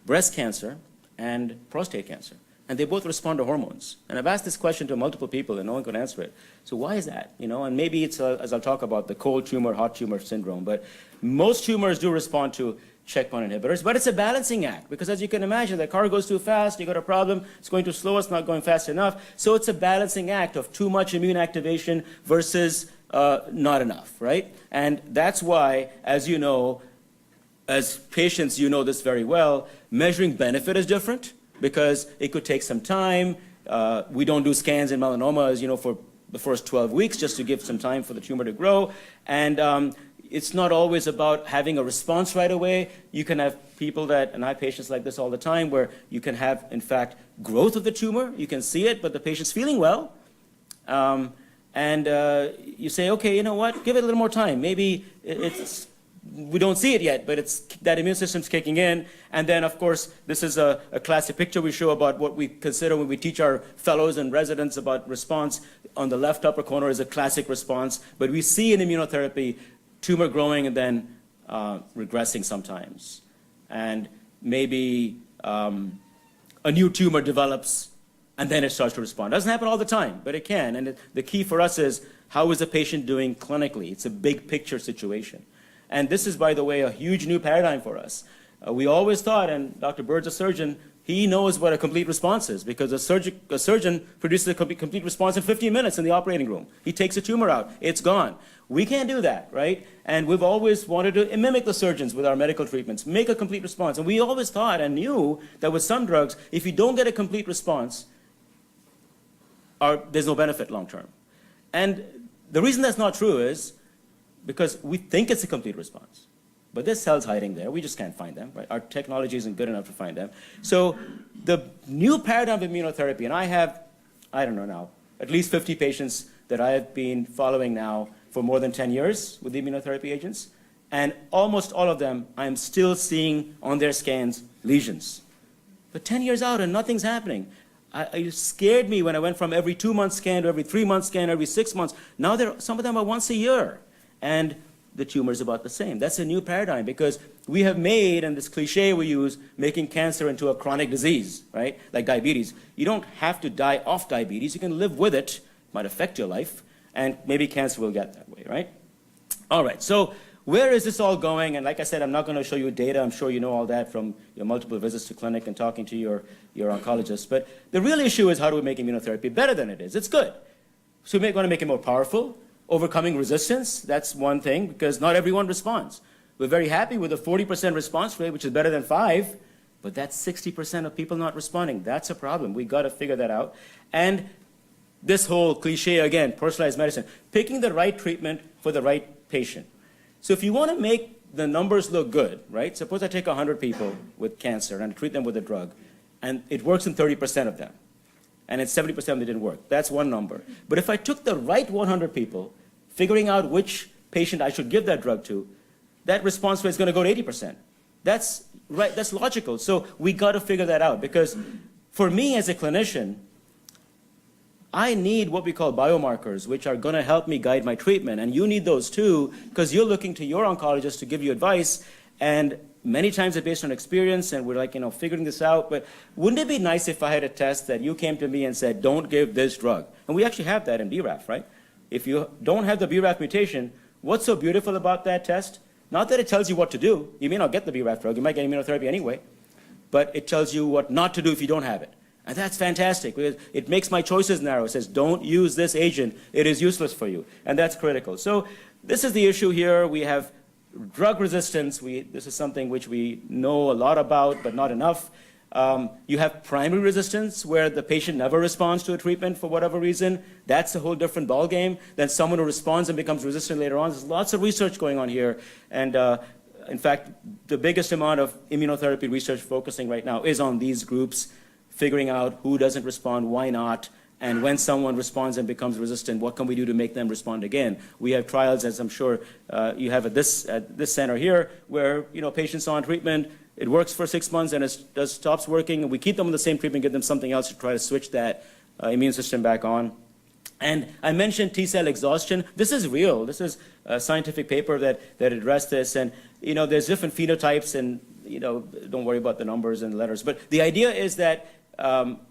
breast cancer and prostate cancer. And they both respond to hormones. And I've asked this question to multiple people, and no one could answer it. So why is that? And maybe it's, as I'll talk about, the cold tumor, hot tumor syndrome. But most tumors do respond to checkpoint inhibitors. But it's a balancing act, because as you can imagine, the car goes too fast, you got a problem, it's going too slow, it's not going fast enough. So it's a balancing act of too much immune activation versus not enough, right? And that's why, as you know, as patients, you know this very well, measuring benefit is different, because it could take some time. We don't do scans in melanoma, as you know, for the first 12 weeks, just to give some time for the tumor to grow. And it's not always about having a response right away. You can have people and I have patients like this all the time, where you can have, in fact, growth of the tumor. You can see it, but the patient's feeling well. You say, okay, you know what, give it a little more time. Maybe we don't see it yet, but it's that immune system's kicking in. And then, of course, this is a classic picture we show about what we consider when we teach our fellows and residents about response. On the left upper corner is a classic response, but we see in immunotherapy tumor growing and then regressing sometimes. And maybe a new tumor develops and then it starts to respond. Doesn't happen all the time, but it can. And the key for us is, how is the patient doing clinically? It's a big picture situation. And this is, by the way, a huge new paradigm for us. We always thought, and Dr. Byrd's a surgeon, he knows what a complete response is because a surgeon produces a complete response in 15 minutes in the operating room. He takes a tumor out, it's gone. We can't do that, right? And we've always wanted to mimic the surgeons with our medical treatments, make a complete response. And we always thought and knew that with some drugs, if you don't get a complete response, there's no benefit long term. And the reason that's not true is because we think it's a complete response. But there's cells hiding there. We just can't find them, right? Our technology isn't good enough to find them. So the new paradigm of immunotherapy, and I have, I don't know now, at least 50 patients that I have been following now for more than 10 years with the immunotherapy agents, and almost all of them, I'm still seeing on their scans lesions. But 10 years out and nothing's happening. It scared me when I went from every 2-month scan to every 3-month scan, every 6 months. Now some of them are once a year. And the tumor is about the same. That's a new paradigm because we have made, and this cliche we use, making cancer into a chronic disease, right? Like diabetes. You don't have to die of diabetes. You can live with it. It might affect your life, and maybe cancer will get that way, right? All right, so where is this all going? And like I said, I'm not going to show you data. I'm sure you know all that from your multiple visits to clinic and talking to your oncologist. But the real issue is how do we make immunotherapy better than it is? It's good. So we're going to make it more powerful. Overcoming resistance, that's one thing, because not everyone responds. We're very happy with a 40% response rate, which is better than 5, but that's 60% of people not responding. That's a problem. We've got to figure that out. And this whole cliche again, personalized medicine, picking the right treatment for the right patient. So if you want to make the numbers look good, right? Suppose I take 100 people with cancer and treat them with a drug, and it works in 30% of them. And in 70% of them it didn't work. That's one number. But if I took the right 100 people, figuring out which patient I should give that drug to, that response rate is going to go to 80%. That's right. That's logical. So we got to figure that out because for me as a clinician, I need what we call biomarkers, which are going to help me guide my treatment. And you need those too because you're looking to your oncologist to give you advice. And many times it's based on experience, and we're like, figuring this out. But wouldn't it be nice if I had a test that you came to me and said, don't give this drug? And we actually have that in BRAF, right? If you don't have the BRAF mutation, what's so beautiful about that test? Not that it tells you what to do. You may not get the BRAF drug. You might get immunotherapy anyway. But it tells you what not to do if you don't have it. And that's fantastic because it makes my choices narrow. It says, don't use this agent. It is useless for you. And that's critical. So this is the issue here. We have drug resistance, this is something which we know a lot about, but not enough. You have primary resistance, where the patient never responds to a treatment for whatever reason. That's a whole different ballgame than someone who responds and becomes resistant later on. There's lots of research going on here. And in fact, the biggest amount of immunotherapy research focusing right now is on these groups, figuring out who doesn't respond, why not, and when someone responds and becomes resistant, what can we do to make them respond again? We have trials, as I'm sure you have at this center here, where patients on treatment, it works for 6 months and it just stops working, and we keep them on the same treatment, give them something else to try to switch that immune system back on. And I mentioned T-cell exhaustion. This is real. This is a scientific paper that addressed this, and there's different phenotypes, and don't worry about the numbers and letters. But the idea is that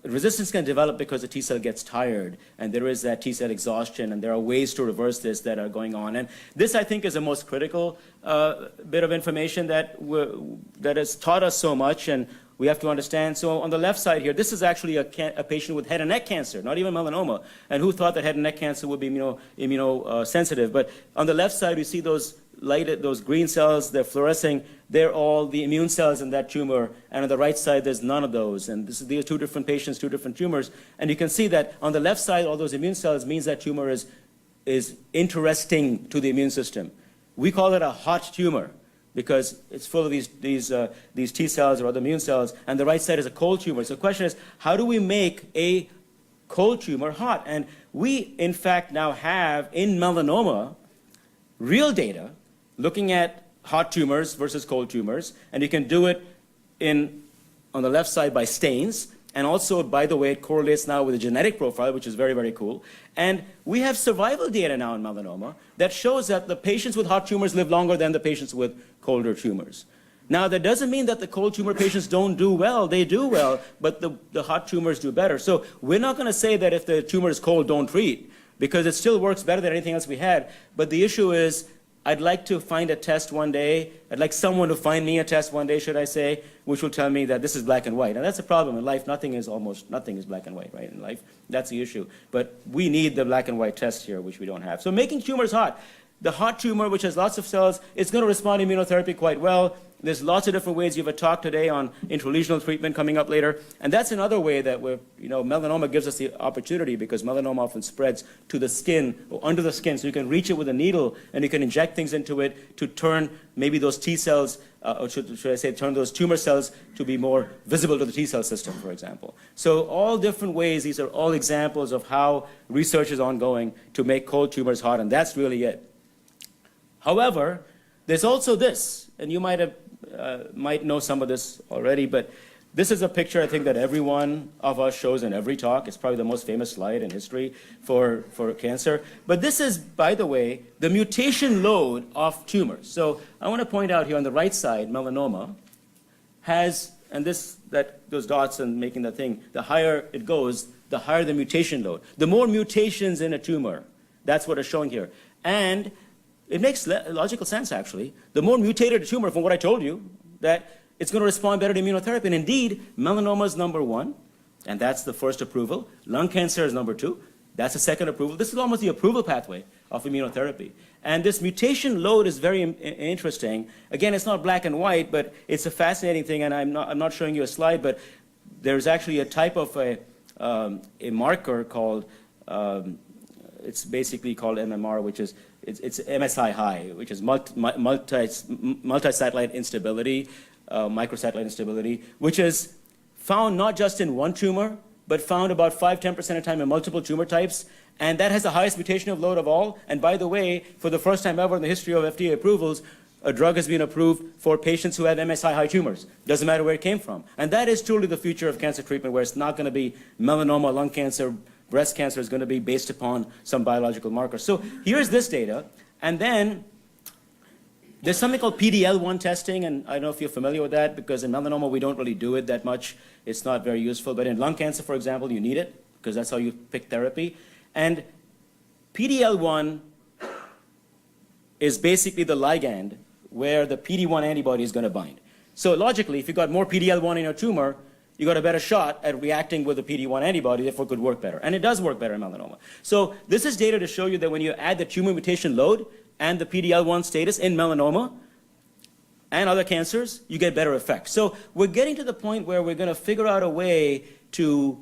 resistance can develop because the T-cell gets tired, and there is that T-cell exhaustion, and there are ways to reverse this that are going on. And this, I think, is the most critical bit of information that has taught us so much, and we have to understand. So on the left side here, this is actually a patient with head and neck cancer, not even melanoma. And who thought that head and neck cancer would be immunosensitive? But on the left side, we see those green cells, they're fluorescing. They're all the immune cells in that tumor. And on the right side, there's none of those. And these are 2 different patients, 2 different tumors. And you can see that on the left side, all those immune cells means that tumor is interesting to the immune system. We call it a hot tumor, because it's full of these T cells or other immune cells, and the right side is a cold tumor. So the question is, how do we make a cold tumor hot? And we, in fact, now have, in melanoma, real data looking at hot tumors versus cold tumors, and you can do it on the left side by stains, and also, by the way, it correlates now with a genetic profile, which is very, very cool. And we have survival data now in melanoma that shows that the patients with hot tumors live longer than the patients with colder tumors. Now, that doesn't mean that the cold tumor patients don't do well. They do well, but the hot tumors do better. So we're not going to say that if the tumor is cold, don't treat, because it still works better than anything else we had. But the issue is, I'd like to find a test one day. I'd like someone to find me a test one day, should I say, which will tell me that this is black and white. And that's a problem in life. Nothing is black and white, right, in life. That's the issue. But we need the black and white test here, which we don't have. So making tumors hot. The hot tumor, which has lots of cells, is going to respond to immunotherapy quite well. There's lots of different ways. You have a talk today on intralesional treatment coming up later. And that's another way that melanoma gives us the opportunity, because melanoma often spreads to the skin or under the skin. So you can reach it with a needle and you can inject things into it to turn maybe those T cells, or should I say turn those tumor cells to be more visible to the T cell system, for example. So all different ways. These are all examples of how research is ongoing to make cold tumors hot, and that's really it. However, there's also this, and you might know some of this already, but this is a picture I think that every one of us shows in every talk. It's probably the most famous slide in history for cancer. But this is, by the way, the mutation load of tumors. So I want to point out here on the right side, melanoma has, and those dots and making the thing, the higher it goes, the higher the mutation load. The more mutations in a tumor, that's what it's showing here. And it makes logical sense, actually. The more mutated a tumor, from what I told you, that it's going to respond better to immunotherapy. And indeed, melanoma is number 1, and that's the first approval. Lung cancer is number 2. That's the second approval. This is almost the approval pathway of immunotherapy. And this mutation load is very interesting. Again, it's not black and white, but it's a fascinating thing, and I'm not showing you a slide, but there's actually a type of a marker called, it's basically called MMR, which is it's MSI high, which is multi-satellite instability, microsatellite instability, which is found not just in one tumor, but found about 5–10% of the time in multiple tumor types. And that has the highest mutational load of all. And by the way, for the first time ever in the history of FDA approvals, a drug has been approved for patients who have MSI high tumors. Doesn't matter where it came from. And that is truly the future of cancer treatment, where it's not going to be melanoma, lung cancer, breast cancer is going to be based upon some biological marker. So here's this data. And then there's something called PD-L1 testing, and I don't know if you're familiar with that, because in melanoma we don't really do it that much. It's not very useful. But in lung cancer, for example, you need it, because that's how you pick therapy. And PD-L1 is basically the ligand where the PD-1 antibody is going to bind. So logically, if you've got more PD-L1 in your tumor, you got a better shot at reacting with the PD-1 antibody, therefore it could work better. And it does work better in melanoma. So this is data to show you that when you add the tumor mutation load and the PD-L1 status in melanoma and other cancers, you get better effects. So we're getting to the point where we're going to figure out a way to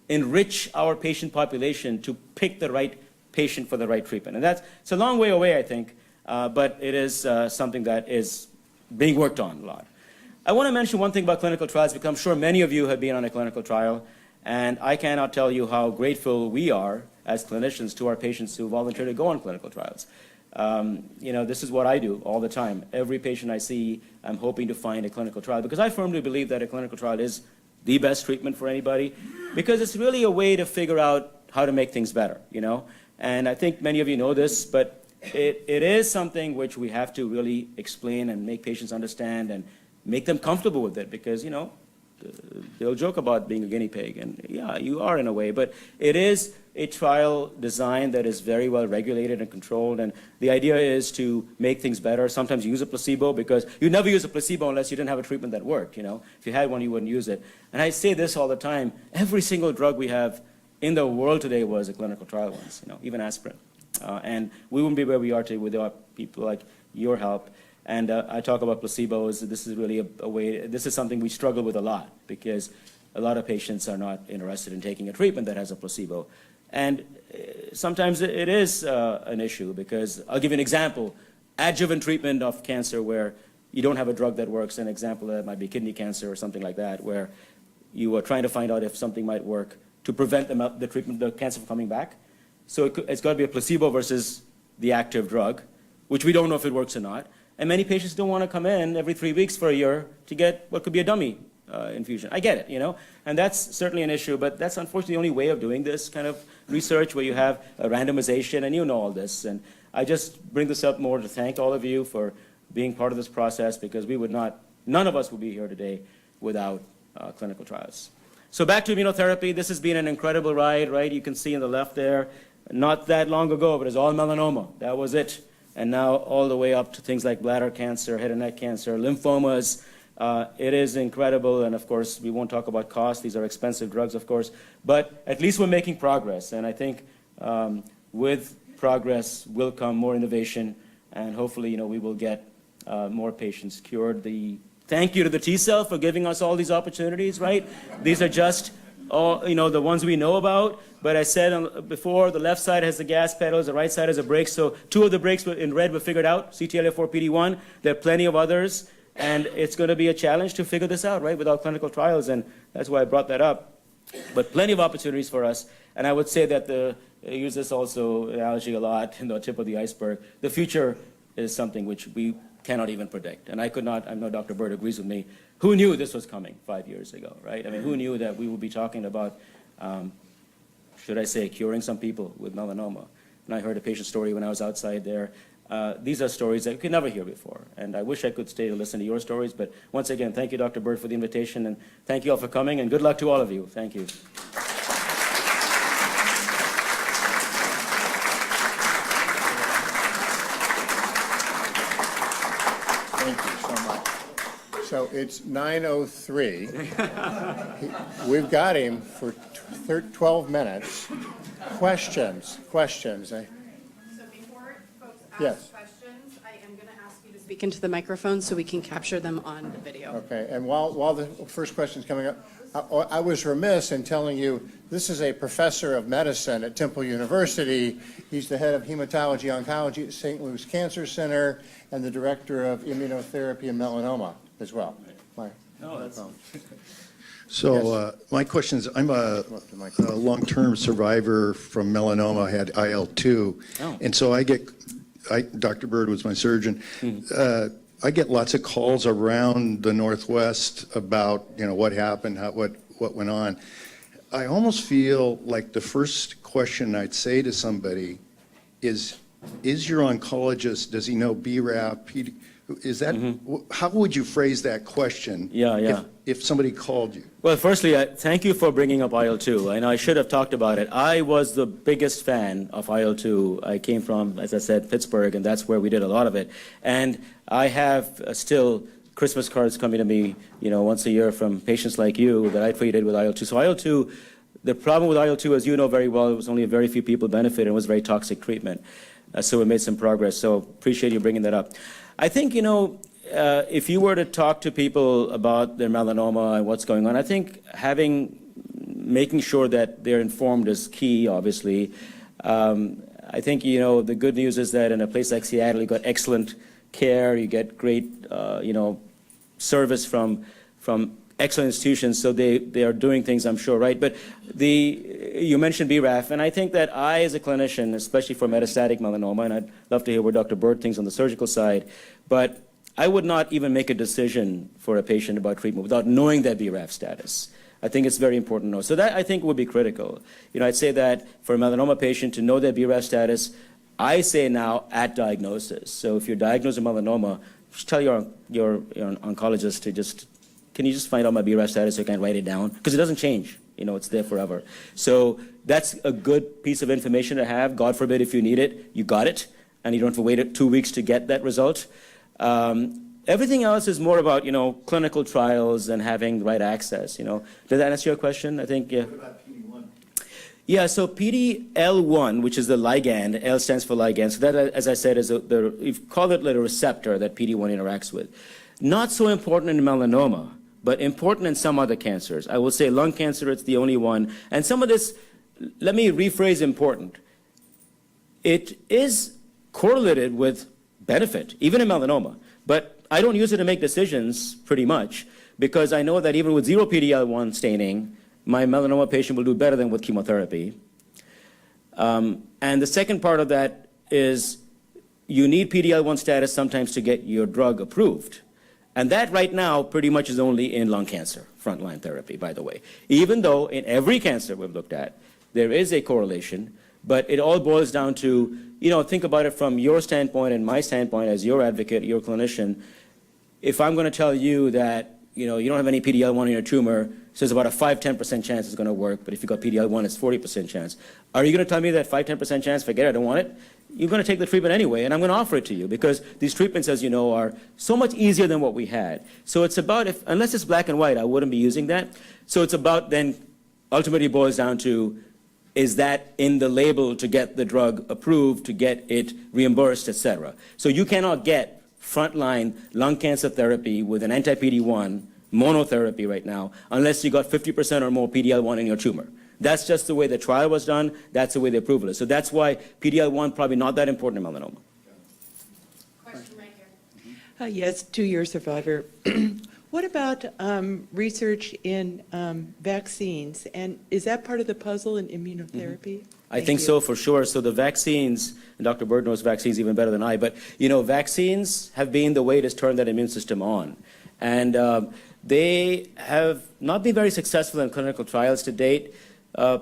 enrich our patient population to pick the right patient for the right treatment. And it's a long way away, I think, but it is something that is being worked on a lot. I want to mention one thing about clinical trials, because I'm sure many of you have been on a clinical trial, and I cannot tell you how grateful we are as clinicians to our patients who volunteer to go on clinical trials. This is what I do all the time. Every patient I see, I'm hoping to find a clinical trial, because I firmly believe that a clinical trial is the best treatment for anybody, because it's really a way to figure out how to make things better, And I think many of you know this, but it is something which we have to really explain and make patients understand and make them comfortable with it, because, they'll joke about being a guinea pig, and yeah, you are in a way, but it is a trial design that is very well regulated and controlled, and the idea is to make things better. Sometimes you use a placebo, because you never use a placebo unless you didn't have a treatment that worked, If you had one, you wouldn't use it. And I say this all the time, every single drug we have in the world today was a clinical trial once, even aspirin. And we wouldn't be where we are today without people like your help. And I talk about placebos. This is really a way, this is something we struggle with a lot, because a lot of patients are not interested in taking a treatment that has a placebo. And sometimes it is an issue, because I'll give you an example. Adjuvant treatment of cancer where you don't have a drug that works, an example that might be kidney cancer or something like that, where you are trying to find out if something might work to prevent the cancer from coming back. So it's got to be a placebo versus the active drug, which we don't know if it works or not. And many patients don't want to come in every 3 weeks for a year to get what could be a dummy infusion. I get it, And that's certainly an issue, but that's unfortunately the only way of doing this kind of research, where you have a randomization, and you know all this. And I just bring this up more to thank all of you for being part of this process, because none of us would be here today without clinical trials. So back to immunotherapy. This has been an incredible ride, right? You can see on the left there, not that long ago, but it's all melanoma. That was it. and now all the way up to things like bladder cancer, head and neck cancer, lymphomas. It is incredible, and of course, we won't talk about cost. These are expensive drugs, of course, but at least we're making progress, and I think with progress will come more innovation, and hopefully, we will get more patients cured. Thank you to the T-cell for giving us all these opportunities, right? These are just all, the ones we know about, but I said before, the left side has the gas pedals, the right side has the brakes, so 2 of the brakes in red were figured out, CTLA-4, PD-1. There are plenty of others, and it's going to be a challenge to figure this out, right, without clinical trials, and that's why I brought that up. But plenty of opportunities for us, and I would say that I use this also analogy a lot, the tip of the iceberg. The future is something which we cannot even predict, and I know Dr. Byrd agrees with me. Who knew this was coming 5 years ago, right? I mean, who knew that we would be talking about, should I say, curing some people with melanoma? And I heard a patient story when I was outside there. These are stories that you could never hear before, and I wish I could stay to listen to your stories, but once again, thank you, Dr. Byrd, for the invitation, and thank you all for coming, and good luck to all of you. Thank you. Thank you so much. So it's 9:03. We've got him for 12 minutes. Questions. So before folks ask Yes. questions, I am going to ask you to speak into the microphone so we can capture them on the video. Okay, and while the first question's coming up, I was remiss in telling you, this is a professor of medicine at Temple University. He's the head of hematology oncology at St. Louis Cancer Center and the director of immunotherapy and melanoma as well. So my question is, I'm a long-term survivor from melanoma. I had IL-2. Oh. And so Dr. Byrd was my surgeon. I get lots of calls around the Northwest about, what happened, what went on. I almost feel like the first question I'd say to somebody is your oncologist, does he know BRAF, PD? Is that, how would you phrase that question? Yeah. If somebody called you? Well, firstly, thank you for bringing up IL-2, and I should have talked about it. I was the biggest fan of IL-2. I came from, as I said, Pittsburgh, and that's where we did a lot of it. And I have still Christmas cards coming to me, once a year from patients like you that I treated with IL-2. So IL-2, the problem with IL-2, as you know very well, it was only a very few people benefited, and it was very toxic treatment. So we made some progress. So appreciate you bringing that up. I think, if you were to talk to people about their melanoma and what's going on, I think making sure that they're informed is key, obviously. I think, the good news is that in a place like Seattle, you got excellent care, you get great, service from excellent institutions, so they are doing things, I'm sure, right? But you mentioned BRAF, and I think that I, as a clinician, especially for metastatic melanoma, and I'd love to hear what Dr. Byrd thinks on the surgical side, but I would not even make a decision for a patient about treatment without knowing their BRAF status. I think it's very important to know. So that, I think, would be critical. I'd say that for a melanoma patient to know their BRAF status, I say now at diagnosis. So if you're diagnosed with melanoma, just tell your oncologist to can you just find out my BRAF status so I can write it down? Because it doesn't change. It's there forever. So that's a good piece of information to have. God forbid if you need it, you got it, and you don't have to wait 2 weeks to get that result. Everything else is more about, clinical trials and having the right access, Did that answer your question? I think, yeah. What about PD-1? Yeah, so PD-L1, which is the ligand, L stands for ligand. So that, as I said, is you call it like a receptor that PD-1 interacts with. Not so important in melanoma, but important in some other cancers. I will say lung cancer, it's the only one. And some of this, let me rephrase important. It is correlated with benefit, even in melanoma. But I don't use it to make decisions pretty much, because I know that even with zero PD-L1 staining, my melanoma patient will do better than with chemotherapy. And the second part of that is you need PD-L1 status sometimes to get your drug approved. And that right now pretty much is only in lung cancer, frontline therapy, by the way. Even though in every cancer we've looked at, there is a correlation, but it all boils down to, think about it from your standpoint and my standpoint as your advocate, your clinician. If I'm going to tell you that, you don't have any PD-L1 in your tumor, so there's about a 5-10% chance it's going to work, but if you got PD-L1, it's 40% chance. Are you going to tell me that 5-10% chance, forget it, I don't want it? you're going to take the treatment anyway, and I'm going to offer it to you because these treatments, as you know, are so much easier than what we had. So it's about, unless it's black and white, I wouldn't be using that. So it's about then ultimately boils down to, is that in the label to get the drug approved, to get it reimbursed, et cetera. So you cannot get frontline lung cancer therapy with an anti-PD-1 monotherapy right now unless you got 50% or more PD-L1 in your tumor. That's just the way the trial was done. That's the way the approval is. So that's why PD-L1 probably not that important in melanoma. Question right here. Yes, 2-year survivor. What about research in vaccines? And is that part of the puzzle in immunotherapy? I think so, for sure. So the vaccines, and Dr. Byrd knows vaccines even better than I, but vaccines have been the way to turn that immune system on. And they have not been very successful in clinical trials to date,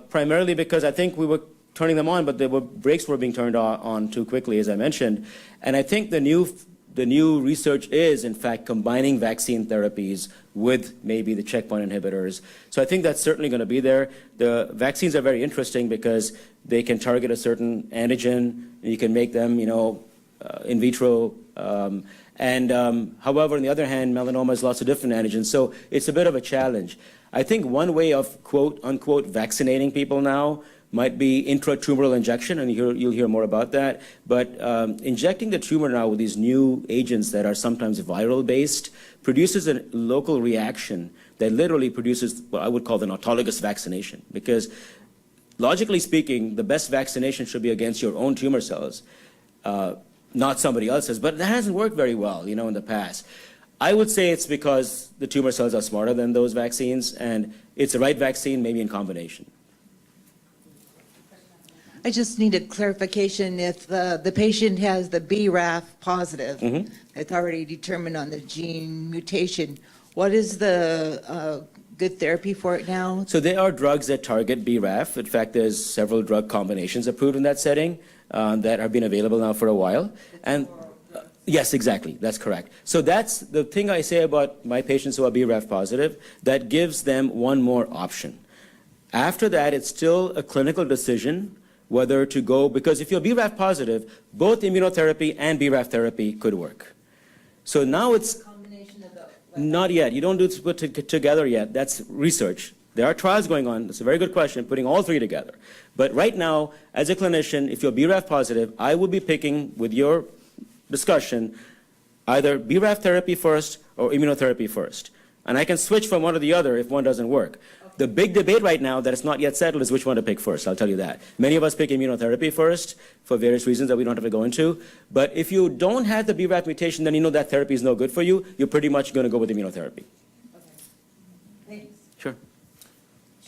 primarily because I think we were turning them on, but brakes were being turned on too quickly, as I mentioned. And I think the new research is, in fact, combining vaccine therapies with maybe the checkpoint inhibitors. So I think that's certainly going to be there. The vaccines are very interesting because they can target a certain antigen, and you can make them, in vitro. However, on the other hand, melanoma has lots of different antigens, so it's a bit of a challenge. I think one way of, quote, unquote, vaccinating people now might be intratumoral injection, and you'll hear more about that. But injecting the tumor now with these new agents that are sometimes viral-based produces a local reaction that literally produces what I would call an autologous vaccination. Because logically speaking, the best vaccination should be against your own tumor cells, not somebody else's. But that hasn't worked very well, in the past. I would say it's because the tumor cells are smarter than those vaccines, and it's the right vaccine, maybe in combination. I just need a clarification. If the patient has the BRAF positive, it's already determined on the gene mutation, what is the good therapy for it now? So there are drugs that target BRAF. In fact, there's several drug combinations approved in that setting that have been available now for a while. And yes, exactly. That's correct. So that's the thing I say about my patients who are BRAF positive, that gives them one more option. After that, it's still a clinical decision whether to go, because if you're BRAF positive, both immunotherapy and BRAF therapy could work. So now it's not yet. You don't do it together yet. That's research. There are trials going on. That's a very good question, putting all three together. But right now, as a clinician, if you're BRAF positive, I would be picking, with your discussion, either BRAF therapy first or immunotherapy first. And I can switch from one to the other if one doesn't work. The big debate right now that is not yet settled is which one to pick first, I'll tell you that. Many of us pick immunotherapy first for various reasons that we don't have to go into. But if you don't have the BRAF mutation, then you know that therapy is no good for you. You're pretty much going to go with immunotherapy. Okay. Thanks. Sure.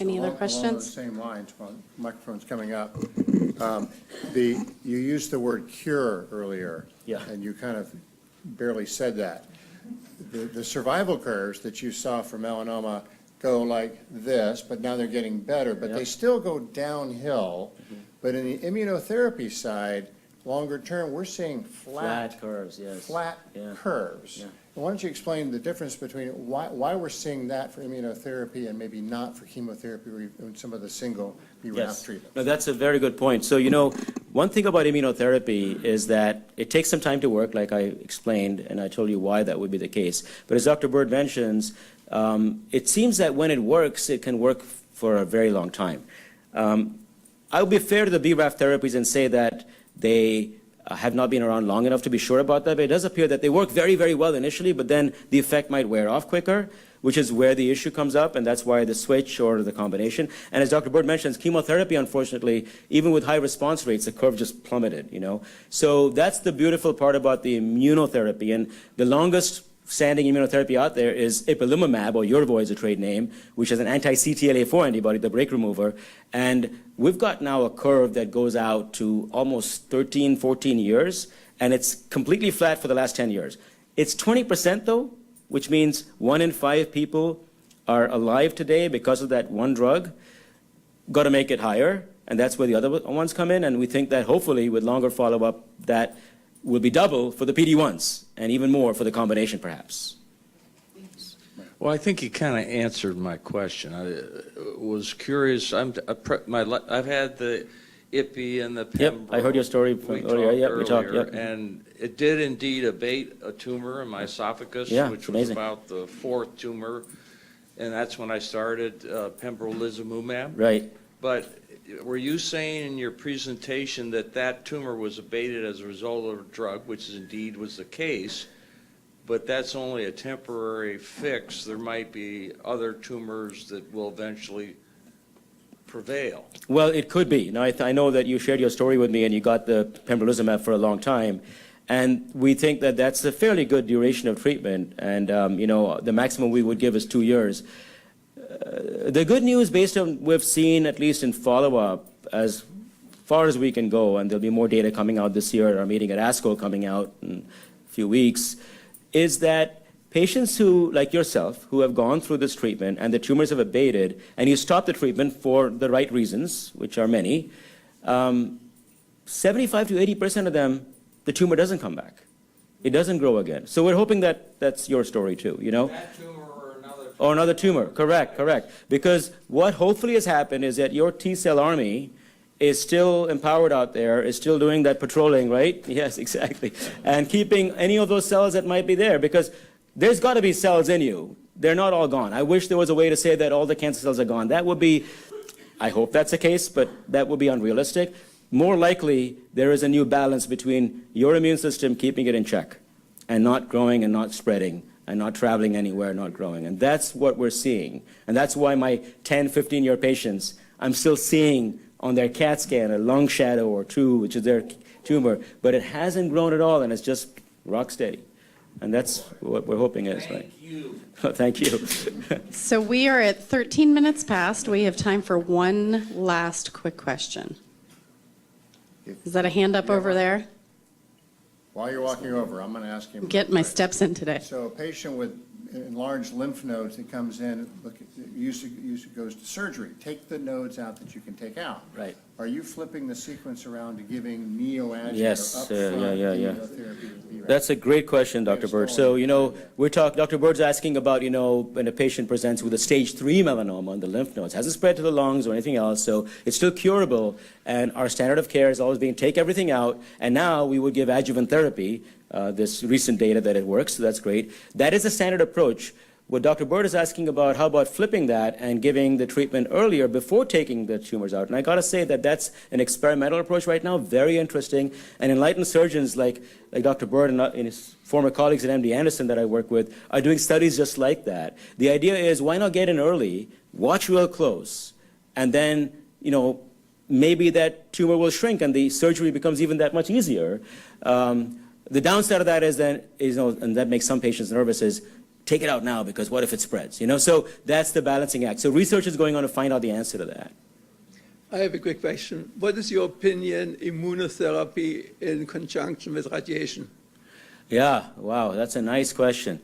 Any other Along questions? those same lines, while the microphone's coming up, you used the word cure earlier. Yeah. And you kind of barely said that. The survival curves that you saw for melanoma go like this, but now they're getting better, but they still go downhill. But in the immunotherapy side, longer term, we're seeing flat curves, yes. Flat curves. Yeah. Why don't you explain the difference between why we're seeing that for immunotherapy and maybe not for chemotherapy or even some of the single BRAF treatments? No, that's a very good point. So, one thing about immunotherapy is that it takes some time to work, like I explained, and I told you why that would be the case. But as Dr. Byrd mentions, it seems that when it works, it can work for a very long time. I would be fair to the BRAF therapies and say that they have not been around long enough to be sure about that, but it does appear that they work very, very well initially, but then the effect might wear off quicker, which is where the issue comes up, and that's why the switch or the combination. And as Dr. Byrd mentions, chemotherapy, unfortunately, even with high response rates, the curve just plummeted, So that's the beautiful part about the immunotherapy, and the longest standing immunotherapy out there is ipilimumab, or Yervoy is a trade name, which is an anti-CTLA-4 antibody, the break remover. And we've got now a curve that goes out to almost 13, 14 years, and it's completely flat for the last 10 years. It's 20% though, which means 1 in 5 people are alive today because of that one drug. Got to make it higher, and that's where the other ones come in, and we think that hopefully with longer follow-up that will be double for the PD-1s and even more for the combination, perhaps. Well, I think you kind of answered my question. I was curious. I've had the IPI and the Yep, Pembro. I heard your story from We earlier. Yep, we talked, earlier, yep. And it did indeed abate a tumor in my esophagus, Yeah, which it's was amazing. about the fourth tumor. And that's when I started pembrolizumab. Right. But were you saying in your presentation that that tumor was abated as a result of a drug, which indeed was the case, but that's only a temporary fix? There might be other tumors that will eventually prevail. Well, it could be. Now, I know that you shared your story with me and you got the pembrolizumab for a long time. And we think that that's a fairly good duration of treatment. And, the maximum we would give is 2 years. The good news, based on we've seen, at least in follow-up, as far as we can go, and there'll be more data coming out this year at our meeting at ASCO coming out in a few weeks, is that patients who, like yourself, who have gone through this treatment and the tumors have abated, and you stop the treatment for the right reasons, which are many, 75 to 80% of them, the tumor doesn't come back. It doesn't grow again. So we're hoping that that's your story too, That tumor or another tumor? Or another tumor, correct. Because what hopefully has happened is that your T-cell army is still empowered out there, is still doing that patrolling, right? Yes, exactly. And keeping any of those cells that might be there, because there's got to be cells in you. They're not all gone. I wish there was a way to say that all the cancer cells are gone. That would be, I hope that's the case, but that would be unrealistic. More likely, there is a new balance between your immune system keeping it in check and not growing and not spreading and not traveling anywhere, not growing. And that's what we're seeing. And that's why my 10, 15-year patients, I'm still seeing on their CAT scan a lung shadow or two, which is their tumor, but it hasn't grown at all and it's just rock steady. And that's what we're hoping is, right? Thank you. Thank you. So we are at 13 minutes past. We have time for one last quick question. Is that a hand up over there? While you're walking over, I'm going to ask him. Get my steps in today. So a patient with enlarged lymph nodes that comes in, usually goes to surgery. Take the nodes out that you can take out. Right. Are you flipping the sequence around to giving neoadjuvant Yes, or upfront yeah. immunotherapy with BRAF? That's a great question, Dr. Byrd. So, Dr. Bird's asking about, when a patient presents with a stage 3 melanoma on the lymph nodes, hasn't spread to the lungs or anything else, so it's still curable, and our standard of care has always been take everything out, and now we would give adjuvant therapy, this recent data that it works, so that's great. That is a standard approach. What Dr. Byrd is asking about, how about flipping that and giving the treatment earlier before taking the tumors out? And I got to say that that's an experimental approach right now, very interesting. And enlightened surgeons like Dr. Byrd and his former colleagues at MD Anderson that I work with are doing studies just like that. The idea is, why not get in early, watch real close, and then, maybe that tumor will shrink and the surgery becomes even that much easier. The downside of that is then, and that makes some patients nervous, is take it out now because what if it spreads? So that's the balancing act. So research is going on to find out the answer to that. I have a quick question. What is your opinion immunotherapy in conjunction with radiation? Yeah, wow, that's a nice question.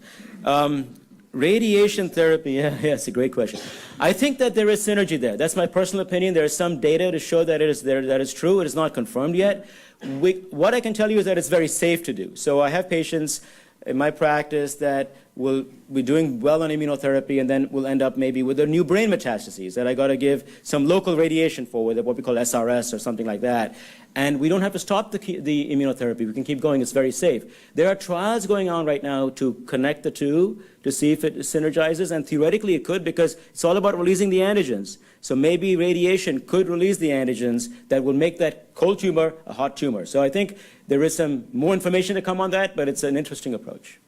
Radiation therapy, yeah, it's a great question. I think that there is synergy there. That's my personal opinion. There is some data to show that that is true. It is not confirmed yet. What I can tell you is that it's very safe to do. So I have patients in my practice that will be doing well on immunotherapy and then will end up maybe with a new brain metastases that I got to give some local radiation for, with what we call SRS or something like that. And we don't have to stop the immunotherapy. We can keep going. It's very safe. There are trials going on right now to connect the two to see if it synergizes, and theoretically it could, because it's all about releasing the antigens. So maybe radiation could release the antigens that will make that cold tumor a hot tumor. So I think there is some more information to come on that, but it's an interesting approach.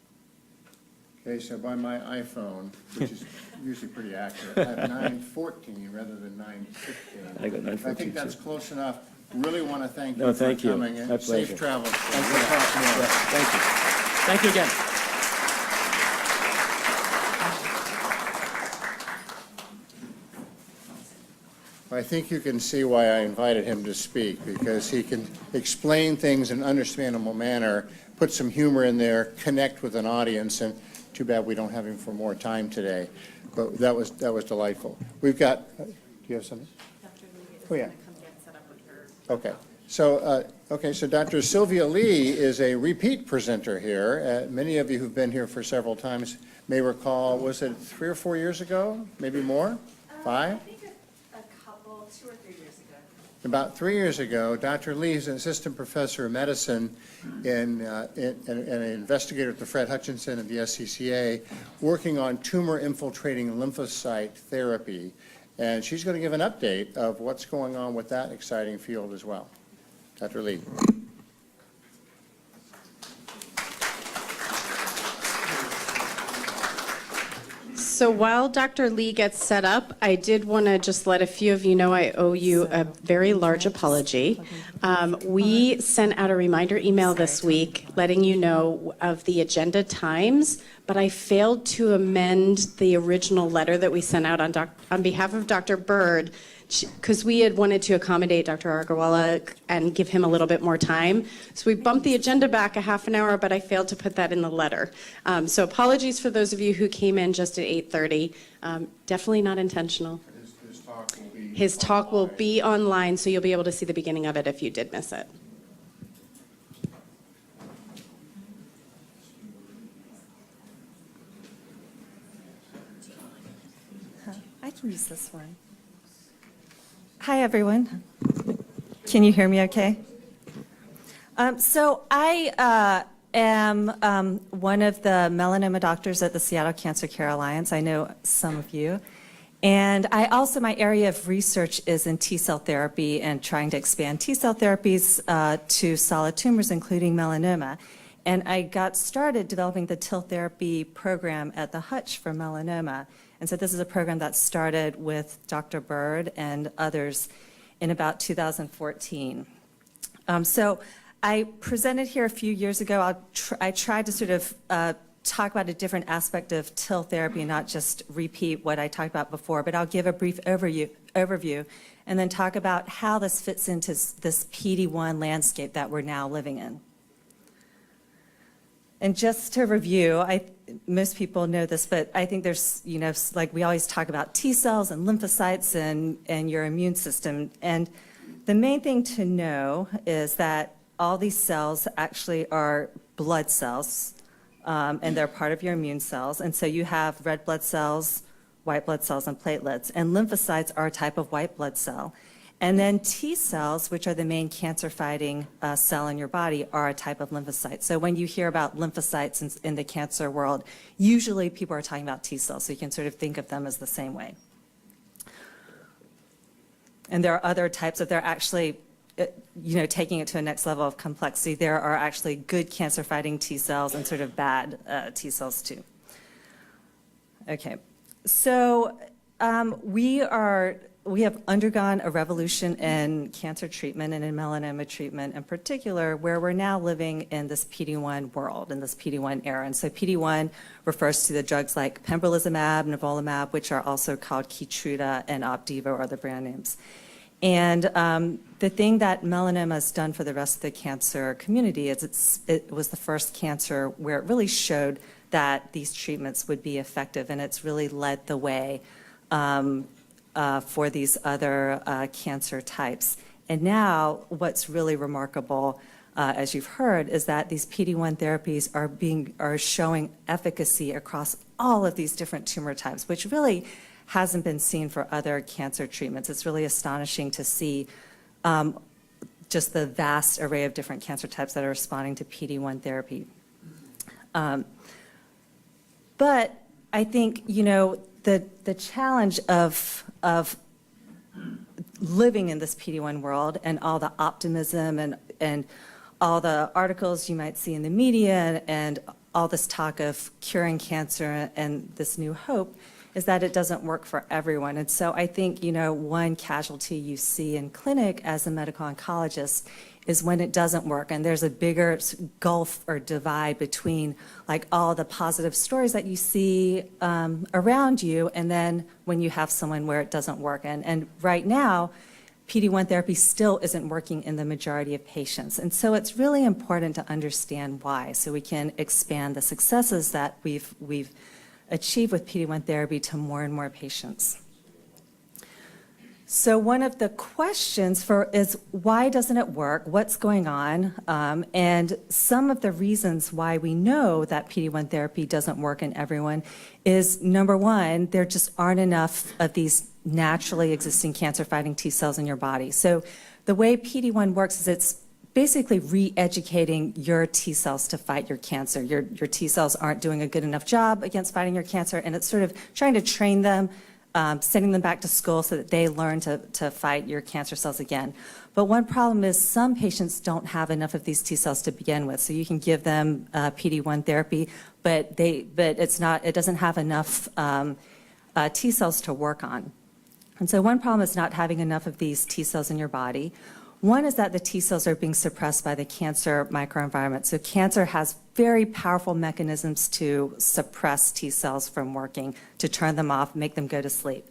Okay, so by my iPhone, which is usually pretty accurate, I have 9:14 rather than 9:15. I got 9:14 I think that's too. close enough. Really want to thank you No, for thank you. coming. My pleasure. Safe travels. Thanks We'll a lot. talk more. Yeah, thank you. Thank you again. I think you can see why I invited him to speak, because he can explain things in an understandable manner, put some humor in there, connect with an audience, and too bad we don't have him for more time today. But that was delightful. We've got, do you have something? Oh, yeah. Okay. So Dr. Sylvia Lee is a repeat presenter here. Many of you who've been here for several times may recall, was it 3 or 4 years ago? Maybe more? 5? I think a couple, 2 or 3 years ago. About 3 years ago, Dr. Lee is an assistant professor of medicine and an investigator at the Fred Hutchinson at the SCCA, working on tumor-infiltrating lymphocyte therapy. And she's going to give an update of what's going on with that exciting field as well. Dr. Lee. So while Dr. Lee gets set up, I did want to just let a few of you know I owe you a very large apology. We sent out a reminder email this week letting you know of the agenda times, but I failed to amend the original letter that we sent out on behalf of Dr. Byrd, because we had wanted to accommodate Dr. Agarwala and give him a little bit more time. So we bumped the agenda back a half an hour, but I failed to put that in the letter. So apologies for those of you who came in just at 8:30. Definitely not intentional. His talk will be online, so you'll be able to see the beginning of it if you did miss it. I can use this one. Hi, everyone. Can you hear me okay? So I am one of the melanoma doctors at the Seattle Cancer Care Alliance. I know some of you. And my area of research is in T-cell therapy and trying to expand T-cell therapies to solid tumors, including melanoma. And I got started developing the TIL therapy program at the Hutch for melanoma. And so this is a program that started with Dr. Byrd and others in about 2014. So I presented here a few years ago. I tried to sort of talk about a different aspect of TIL therapy, not just repeat what I talked about before, but I'll give a brief overview and then talk about how this fits into this PD-1 landscape that we're now living in. And just to review, most people know this, but I think there's, like we always talk about T cells and lymphocytes and your immune system. And the main thing to know is that all these cells actually are blood cells, and they're part of your immune cells. And so you have red blood cells, white blood cells, and platelets. And lymphocytes are a type of white blood cell. And then T cells, which are the main cancer-fighting cell in your body, are a type of lymphocyte. So when you hear about lymphocytes in the cancer world, usually people are talking about T cells, so you can sort of think of them as the same way. And there are other types that they're actually, taking it to a next level of complexity. There are actually good cancer-fighting T cells and sort of bad T cells too. Okay, so we have undergone a revolution in cancer treatment and in melanoma treatment in particular, where we're now living in this PD-1 world, in this PD-1 era. And so PD-1 refers to the drugs like pembrolizumab, nivolumab, which are also called Keytruda and Opdivo are the brand names. And the thing that melanoma has done for the rest of the cancer community is it was the first cancer where it really showed that these treatments would be effective, and it's really led the way for these other cancer types. And now what's really remarkable, as you've heard, is that these PD-1 therapies are showing efficacy across all of these different tumor types, which really hasn't been seen for other cancer treatments. It's really astonishing to see just the vast array of different cancer types that are responding to PD-1 therapy. But I think, the challenge of living in this PD-1 world and all the optimism and all the articles you might see in the media and all this talk of curing cancer and this new hope is that it doesn't work for everyone. And so I think, one casualty you see in clinic as a medical oncologist is when it doesn't work, and there's a bigger gulf or divide between like all the positive stories that you see around you, and then when you have someone where it doesn't work. And right now, PD-1 therapy still isn't working in the majority of patients. And so it's really important to understand why, so we can expand the successes that we've achieved with PD-1 therapy to more and more patients. So one of the questions is why doesn't it work? What's going on? And some of the reasons why we know that PD-1 therapy doesn't work in everyone is, number one, there just aren't enough of these naturally existing cancer-fighting T cells in your body. So the way PD-1 works is it's basically re-educating your T cells to fight your cancer. Your T cells aren't doing a good enough job against fighting your cancer, and it's sort of trying to train them, sending them back to school so that they learn to fight your cancer cells again. But one problem is some patients don't have enough of these T cells to begin with. So you can give them PD-1 therapy, but it doesn't have enough T cells to work on. And so one problem is not having enough of these T cells in your body. One is that the T cells are being suppressed by the cancer microenvironment. So cancer has very powerful mechanisms to suppress T cells from working, to turn them off, make them go to sleep.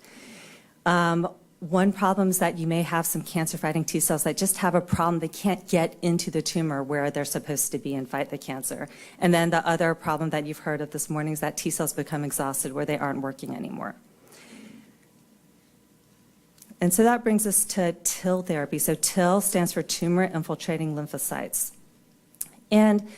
One problem is that you may have some cancer-fighting T cells that just have a problem. They can't get into the tumor where they're supposed to be and fight the cancer. And then the other problem that you've heard of this morning is that T cells become exhausted where they aren't working anymore. And so that brings us to TIL therapy. So TIL stands for tumor infiltrating lymphocytes. And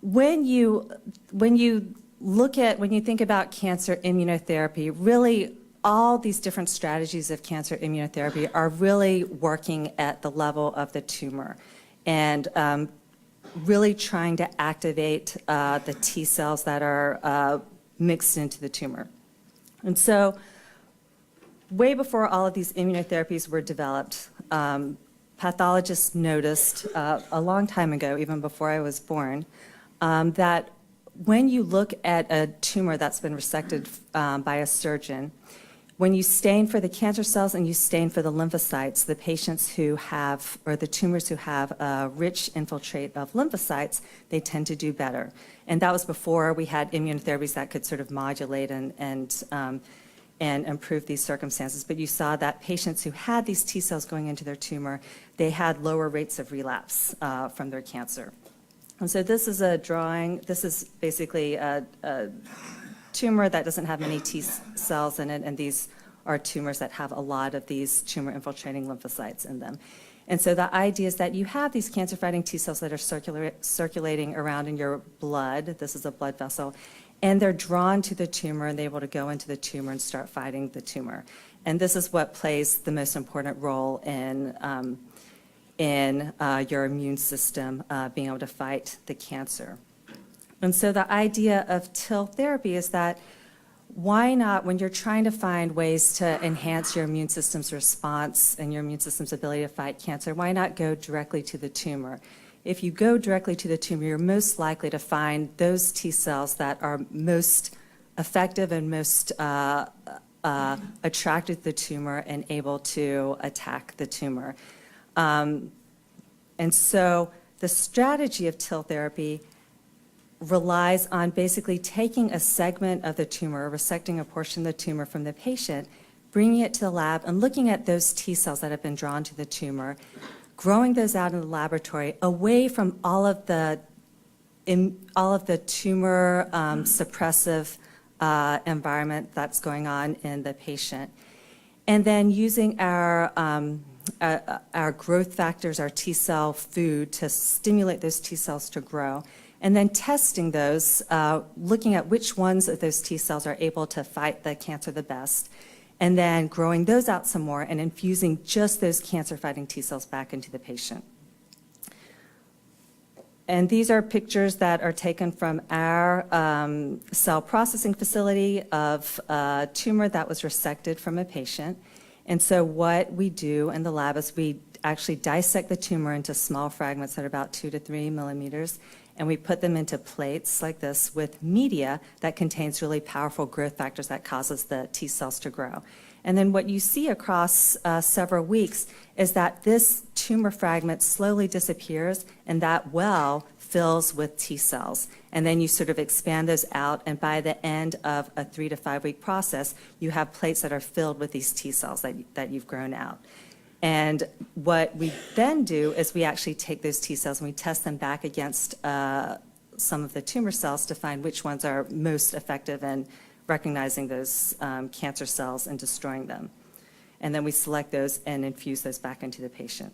when you think about cancer immunotherapy, really all these different strategies of cancer immunotherapy are really working at the level of the tumor and really trying to activate the T cells that are mixed into the tumor. And so way before all of these immunotherapies were developed, pathologists noticed a long time ago, even before I was born, that when you look at a tumor that's been resected by a surgeon, when you stain for the cancer cells and you stain for the lymphocytes, the patients who have, or the tumors who have a rich infiltrate of lymphocytes, they tend to do better. And that was before we had immunotherapies that could sort of modulate and improve these circumstances. But you saw that patients who had these T cells going into their tumor, they had lower rates of relapse from their cancer. And so this is a drawing. This is basically a tumor that doesn't have many T cells in it, and these are tumors that have a lot of these tumor-infiltrating lymphocytes in them. And so the idea is that you have these cancer-fighting T cells that are circulating around in your blood. This is a blood vessel. And they're drawn to the tumor, and they're able to go into the tumor and start fighting the tumor. And this is what plays the most important role in your immune system being able to fight the cancer. And so the idea of TIL therapy is that why not, when you're trying to find ways to enhance your immune system's response and your immune system's ability to fight cancer, why not go directly to the tumor? If you go directly to the tumor, you're most likely to find those T cells that are most effective and most attracted to the tumor and able to attack the tumor. And so the strategy of TIL therapy relies on basically taking a segment of the tumor, resecting a portion of the tumor from the patient, bringing it to the lab and looking at those T cells that have been drawn to the tumor, growing those out in the laboratory away from all of the tumor suppressive environment that's going on in the patient. And then using our growth factors, our T cell food, to stimulate those T cells to grow. And then testing those, looking at which ones of those T cells are able to fight the cancer the best, and then growing those out some more and infusing just those cancer-fighting T cells back into the patient. And these are pictures that are taken from our cell processing facility of a tumor that was resected from a patient. And so what we do in the lab is we actually dissect the tumor into small fragments that are about 2 to 3 millimeters, and we put them into plates like this with media that contains really powerful growth factors that causes the T cells to grow. And then what you see across several weeks is that this tumor fragment slowly disappears, and that well fills with T cells. And then you sort of expand those out, and by the end of a 3 to 5 week process, you have plates that are filled with these T cells that you've grown out. And what we then do is we actually take those T cells and we test them back against some of the tumor cells to find which ones are most effective in recognizing those cancer cells and destroying them. and then we select those and infuse those back into the patient.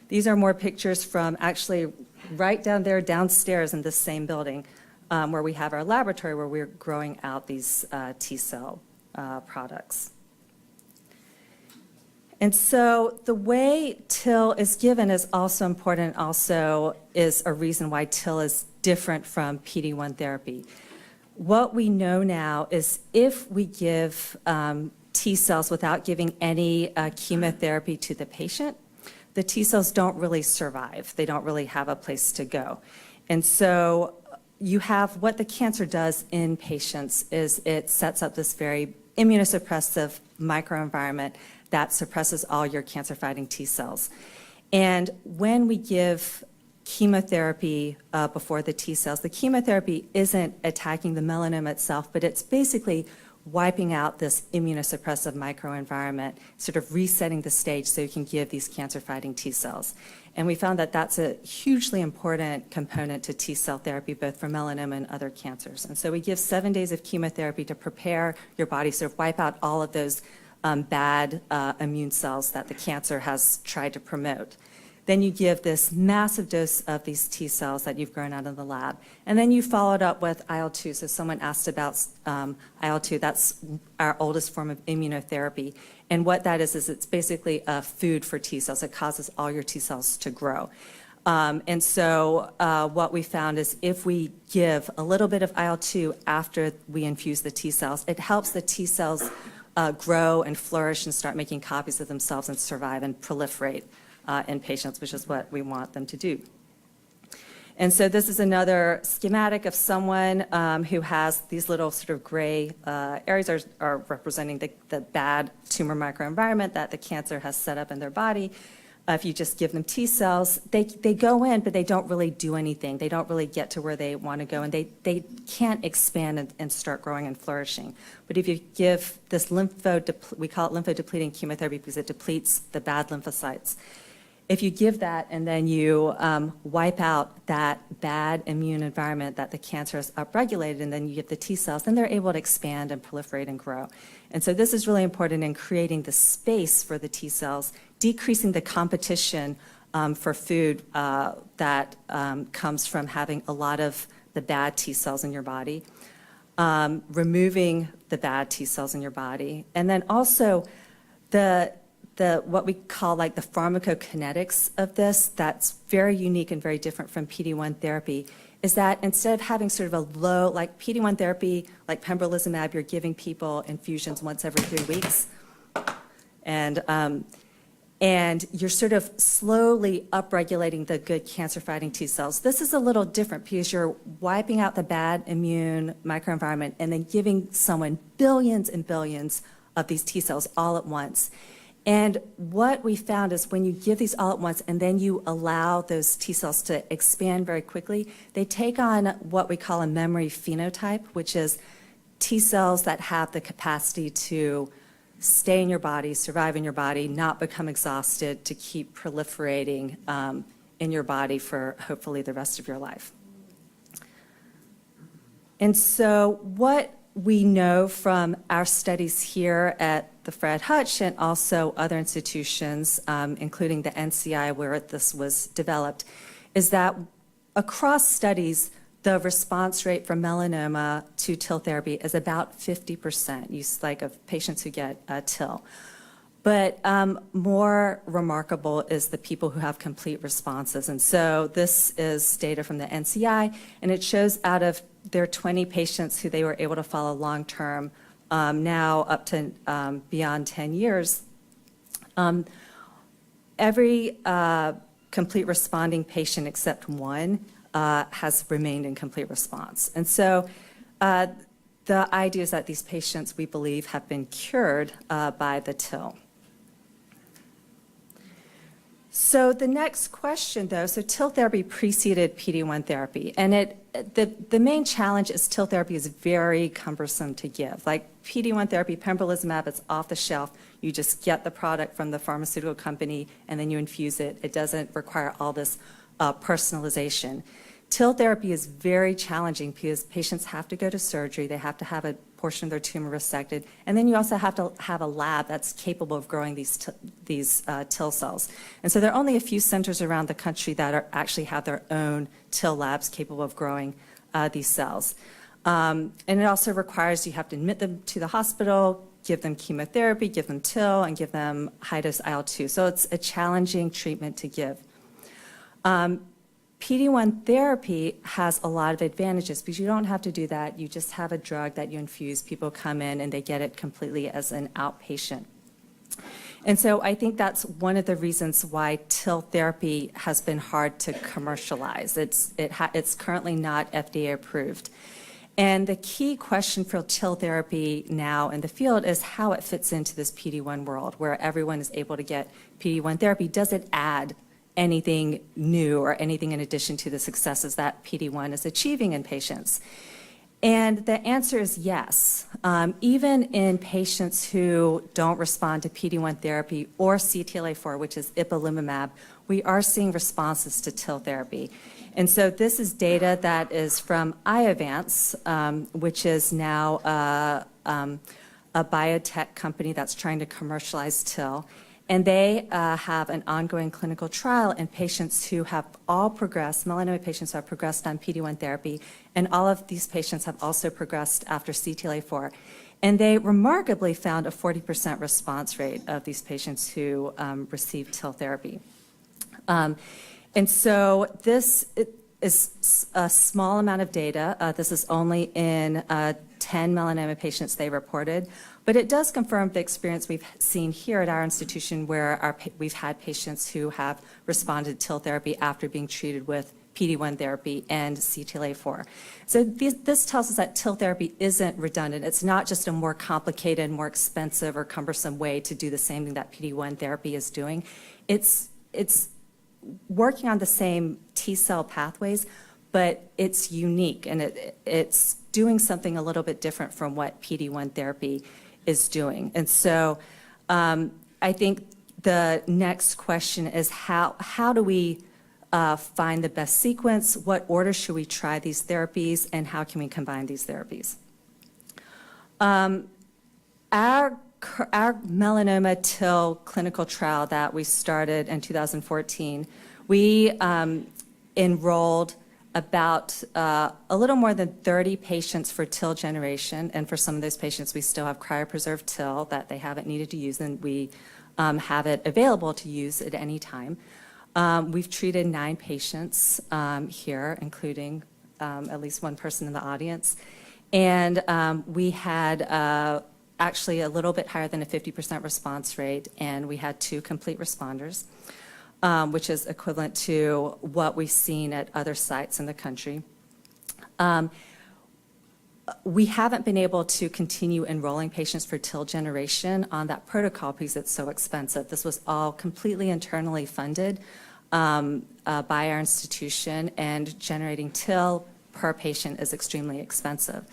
These are more pictures from actually right down there downstairs in this same building where we have our laboratory where we're growing out these T-cell products. And so the way TIL is given is also important, also is a reason why TIL is different from PD-1 therapy. What we know now is if we give T cells without giving any chemotherapy to the patient, the T cells don't really survive. They don't really have a place to go. And so you have what the cancer does in patients is it sets up this very immunosuppressive microenvironment that suppresses all your cancer-fighting T cells. And when we give chemotherapy before the T cells, the chemotherapy isn't attacking the melanoma itself, but it's basically wiping out this immunosuppressive microenvironment, sort of resetting the stage so you can give these cancer-fighting T cells. And we found that that's a hugely important component to T cell therapy, both for melanoma and other cancers. And so we give 7 days of chemotherapy to prepare your body, sort of wipe out all of those bad immune cells that the cancer has tried to promote. Then you give this massive dose of these T cells that you've grown out of the lab. And then you follow it up with IL-2. So someone asked about IL-2. That's our oldest form of immunotherapy. And what that is it's basically a food for T cells. It causes all your T cells to grow. And so what we found is if we give a little bit of IL-2 after we infuse the T cells, it helps the T cells grow and flourish and start making copies of themselves and survive and proliferate in patients, which is what we want them to do. And so this is another schematic of someone who has these little sort of gray areas are representing the bad tumor microenvironment that the cancer has set up in their body. If you just give them T cells, they go in, but they don't really do anything. They don't really get to where they want to go, and they can't expand and start growing and flourishing. But if you give this we call it lymphodepleting chemotherapy because it depletes the bad lymphocytes. If you give that and then you wipe out that bad immune environment that the cancer has upregulated, and then you give the T cells, then they're able to expand and proliferate and grow. And so this is really important in creating the space for the T cells, decreasing the competition for food that comes from having a lot of the bad T cells in your body, removing the bad T cells in your body, and then also the what we call like the pharmacokinetics of this that's very unique and very different from PD-1 therapy is that instead of having sort of a low, like PD-1 therapy, like pembrolizumab, you're giving people infusions once every 3 weeks. And you're sort of slowly upregulating the good cancer-fighting T cells. This is a little different because you're wiping out the bad immune microenvironment and then giving someone billions and billions of these T cells all at once. And what we found is when you give these all at once and then you allow those T cells to expand very quickly, they take on what we call a memory phenotype, which is T cells that have the capacity to stay in your body, survive in your body, not become exhausted, to keep proliferating in your body for hopefully the rest of your life. And so what we know from our studies here at the Fred Hutch and also other institutions, including the NCI where this was developed, is that across studies, the response rate for melanoma to TIL therapy is about 50%, use like of patients who get TIL. But more remarkable is the people who have complete responses. And so this is data from the NCI, and it shows out of their 20 patients who they were able to follow long-term, now up to beyond 10 years, every complete responding patient except one has remained in complete response. And so the idea is that these patients, we believe, have been cured by the TIL. So the next question, though, so TIL therapy preceded PD-1 therapy, and the main challenge is TIL therapy is very cumbersome to give. Like PD-1 therapy, pembrolizumab, it's off the shelf. You just get the product from the pharmaceutical company, and then you infuse it. It doesn't require all this personalization. TIL therapy is very challenging because patients have to go to surgery. They have to have a portion of their tumor resected. And then you also have to have a lab that's capable of growing these TIL cells. And so there are only a few centers around the country that actually have their own TIL labs capable of growing these cells. And it also requires you have to admit them to the hospital, give them chemotherapy, give them TIL, and give them high-dose IL-2. So it's a challenging treatment to give. PD-1 therapy has a lot of advantages because you don't have to do that. You just have a drug that you infuse. People come in and they get it completely as an outpatient. And so I think that's one of the reasons why TIL therapy has been hard to commercialize. It's currently not FDA approved. And the key question for TIL therapy now in the field is how it fits into this PD-1 world where everyone is able to get PD-1 therapy. Does it add anything new or anything in addition to the successes that PD-1 is achieving in patients? And the answer is yes. Even in patients who don't respond to PD-1 therapy or CTLA-4, which is ipilimumab, we are seeing responses to TIL therapy. And so this is data that is from Iovance, which is now a biotech company that's trying to commercialize TIL. And they have an ongoing clinical trial in patients who have all progressed, melanoma patients who have progressed on PD-1 therapy, and all of these patients have also progressed after CTLA-4. And they remarkably found a 40% response rate of these patients who received TIL therapy. And so this is a small amount of data. This is only in 10 melanoma patients they reported. But it does confirm the experience we've seen here at our institution where we've had patients who have responded to TIL therapy after being treated with PD-1 therapy and CTLA-4. So this tells us that TIL therapy isn't redundant. It's not just a more complicated, more expensive or cumbersome way to do the same thing that PD-1 therapy is doing. It's working on the same T-cell pathways, but it's unique and it's doing something a little bit different from what PD-1 therapy is doing. And so I think the next question is how do we find the best sequence? What order should we try these therapies, and how can we combine these therapies? Our melanoma TIL clinical trial that we started in 2014, we enrolled about a little more than 30 patients for TIL generation, and for some of those patients we still have cryopreserved TIL that they haven't needed to use, and we have it available to use at any time. We've treated 9 patients here, including at least one person in the audience, and we had actually a little bit higher than a 50% response rate, and we had 2 complete responders, which is equivalent to what we've seen at other sites in the country. We haven't been able to continue enrolling patients for TIL generation on that protocol because it's so expensive. This was all completely internally funded by our institution, and generating TIL per patient is extremely expensive.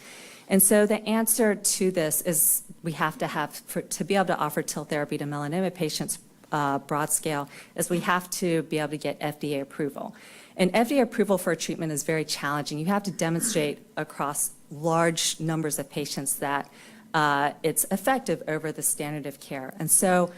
And so the answer to this is we have to be able to offer TIL therapy to melanoma patients broad scale, is we have to be able to get FDA approval. And FDA approval for a treatment is very challenging. You have to demonstrate across large numbers of patients that it's effective over the standard of care. And so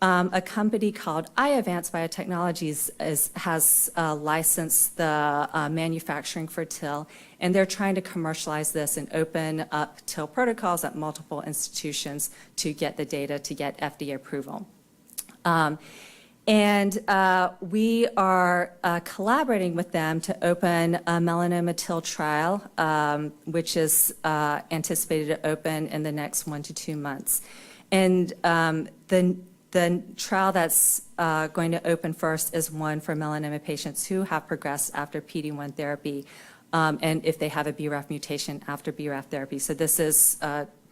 a company called Iovance Biotechnologies has licensed the manufacturing for TIL, and they're trying to commercialize this and open up TIL protocols at multiple institutions to get the data to get FDA approval. And we are collaborating with them to open a melanoma TIL trial, which is anticipated to open in the next 1 to 2 months. And the trial that's going to open first is one for melanoma patients who have progressed after PD-1 therapy, and if they have a BRAF mutation after BRAF therapy. So this is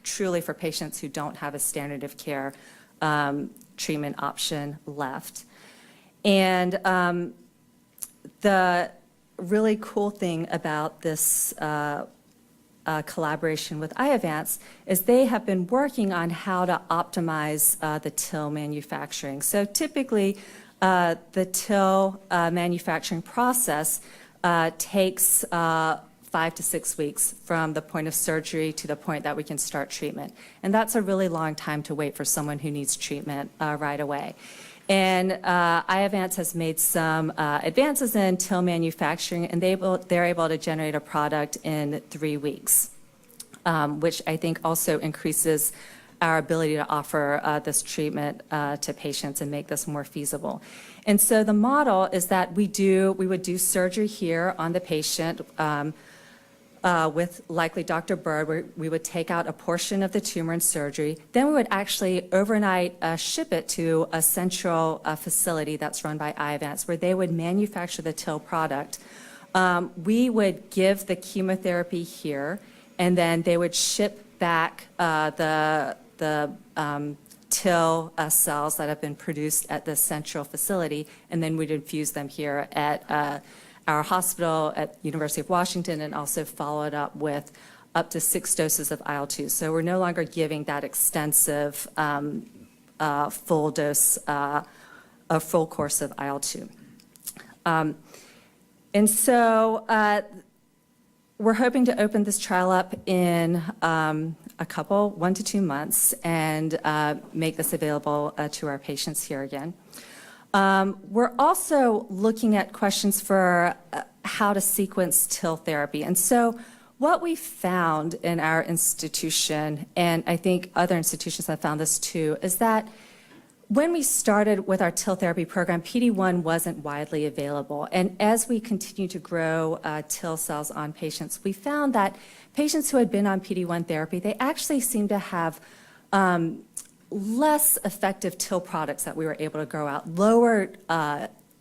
truly for patients who don't have a standard of care treatment option left. And the really cool thing about this collaboration with Iovance is they have been working on how to optimize the TIL manufacturing. So typically, the TIL manufacturing process takes 5 to 6 weeks from the point of surgery to the point that we can start treatment. And that's a really long time to wait for someone who needs treatment right away. And Iovance has made some advances in TIL manufacturing, and they're able to generate a product in 3 weeks, which I think also increases our ability to offer this treatment to patients and make this more feasible. And so the model is that we would do surgery here on the patient with likely Dr. Byrd, where we would take out a portion of the tumor in surgery. Then we would actually overnight ship it to a central facility that's run by Iovance, where they would manufacture the TIL product. We would give the chemotherapy here, and then they would ship back the TIL cells that have been produced at the central facility, and then we'd infuse them here at our hospital at University of Washington, and also follow it up with up to 6 doses of IL-2. So we're no longer giving that extensive full dose, a full course of IL-2. And so we're hoping to open this trial up in a couple, 1 to 2 months, and make this available to our patients here again. We're also looking at questions for how to sequence TIL therapy. And so what we found in our institution, and I think other institutions have found this too, is that when we started with our TIL therapy program, PD-1 wasn't widely available. And as we continue to grow TIL cells on patients, we found that patients who had been on PD-1 therapy, they actually seemed to have less effective TIL products that we were able to grow out, lower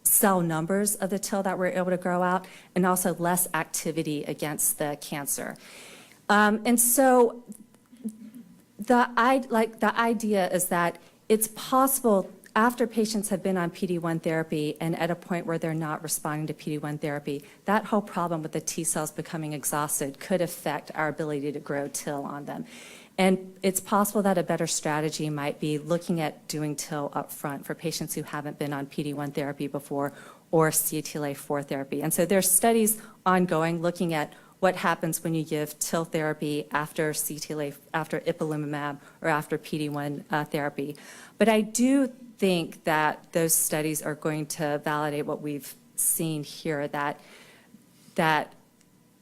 cell numbers of the TIL that we're able to grow out, and also less activity against the cancer. And so the idea is that it's possible after patients have been on PD-1 therapy and at a point where they're not responding to PD-1 therapy, that whole problem with the T cells becoming exhausted could affect our ability to grow TIL on them. And it's possible that a better strategy might be looking at doing TIL up front for patients who haven't been on PD-1 therapy before or CTLA-4 therapy. And so there's studies ongoing looking at what happens when you give TIL therapy after after ipilimumab or after PD-1 therapy. But I do think that those studies are going to validate what we've seen here, that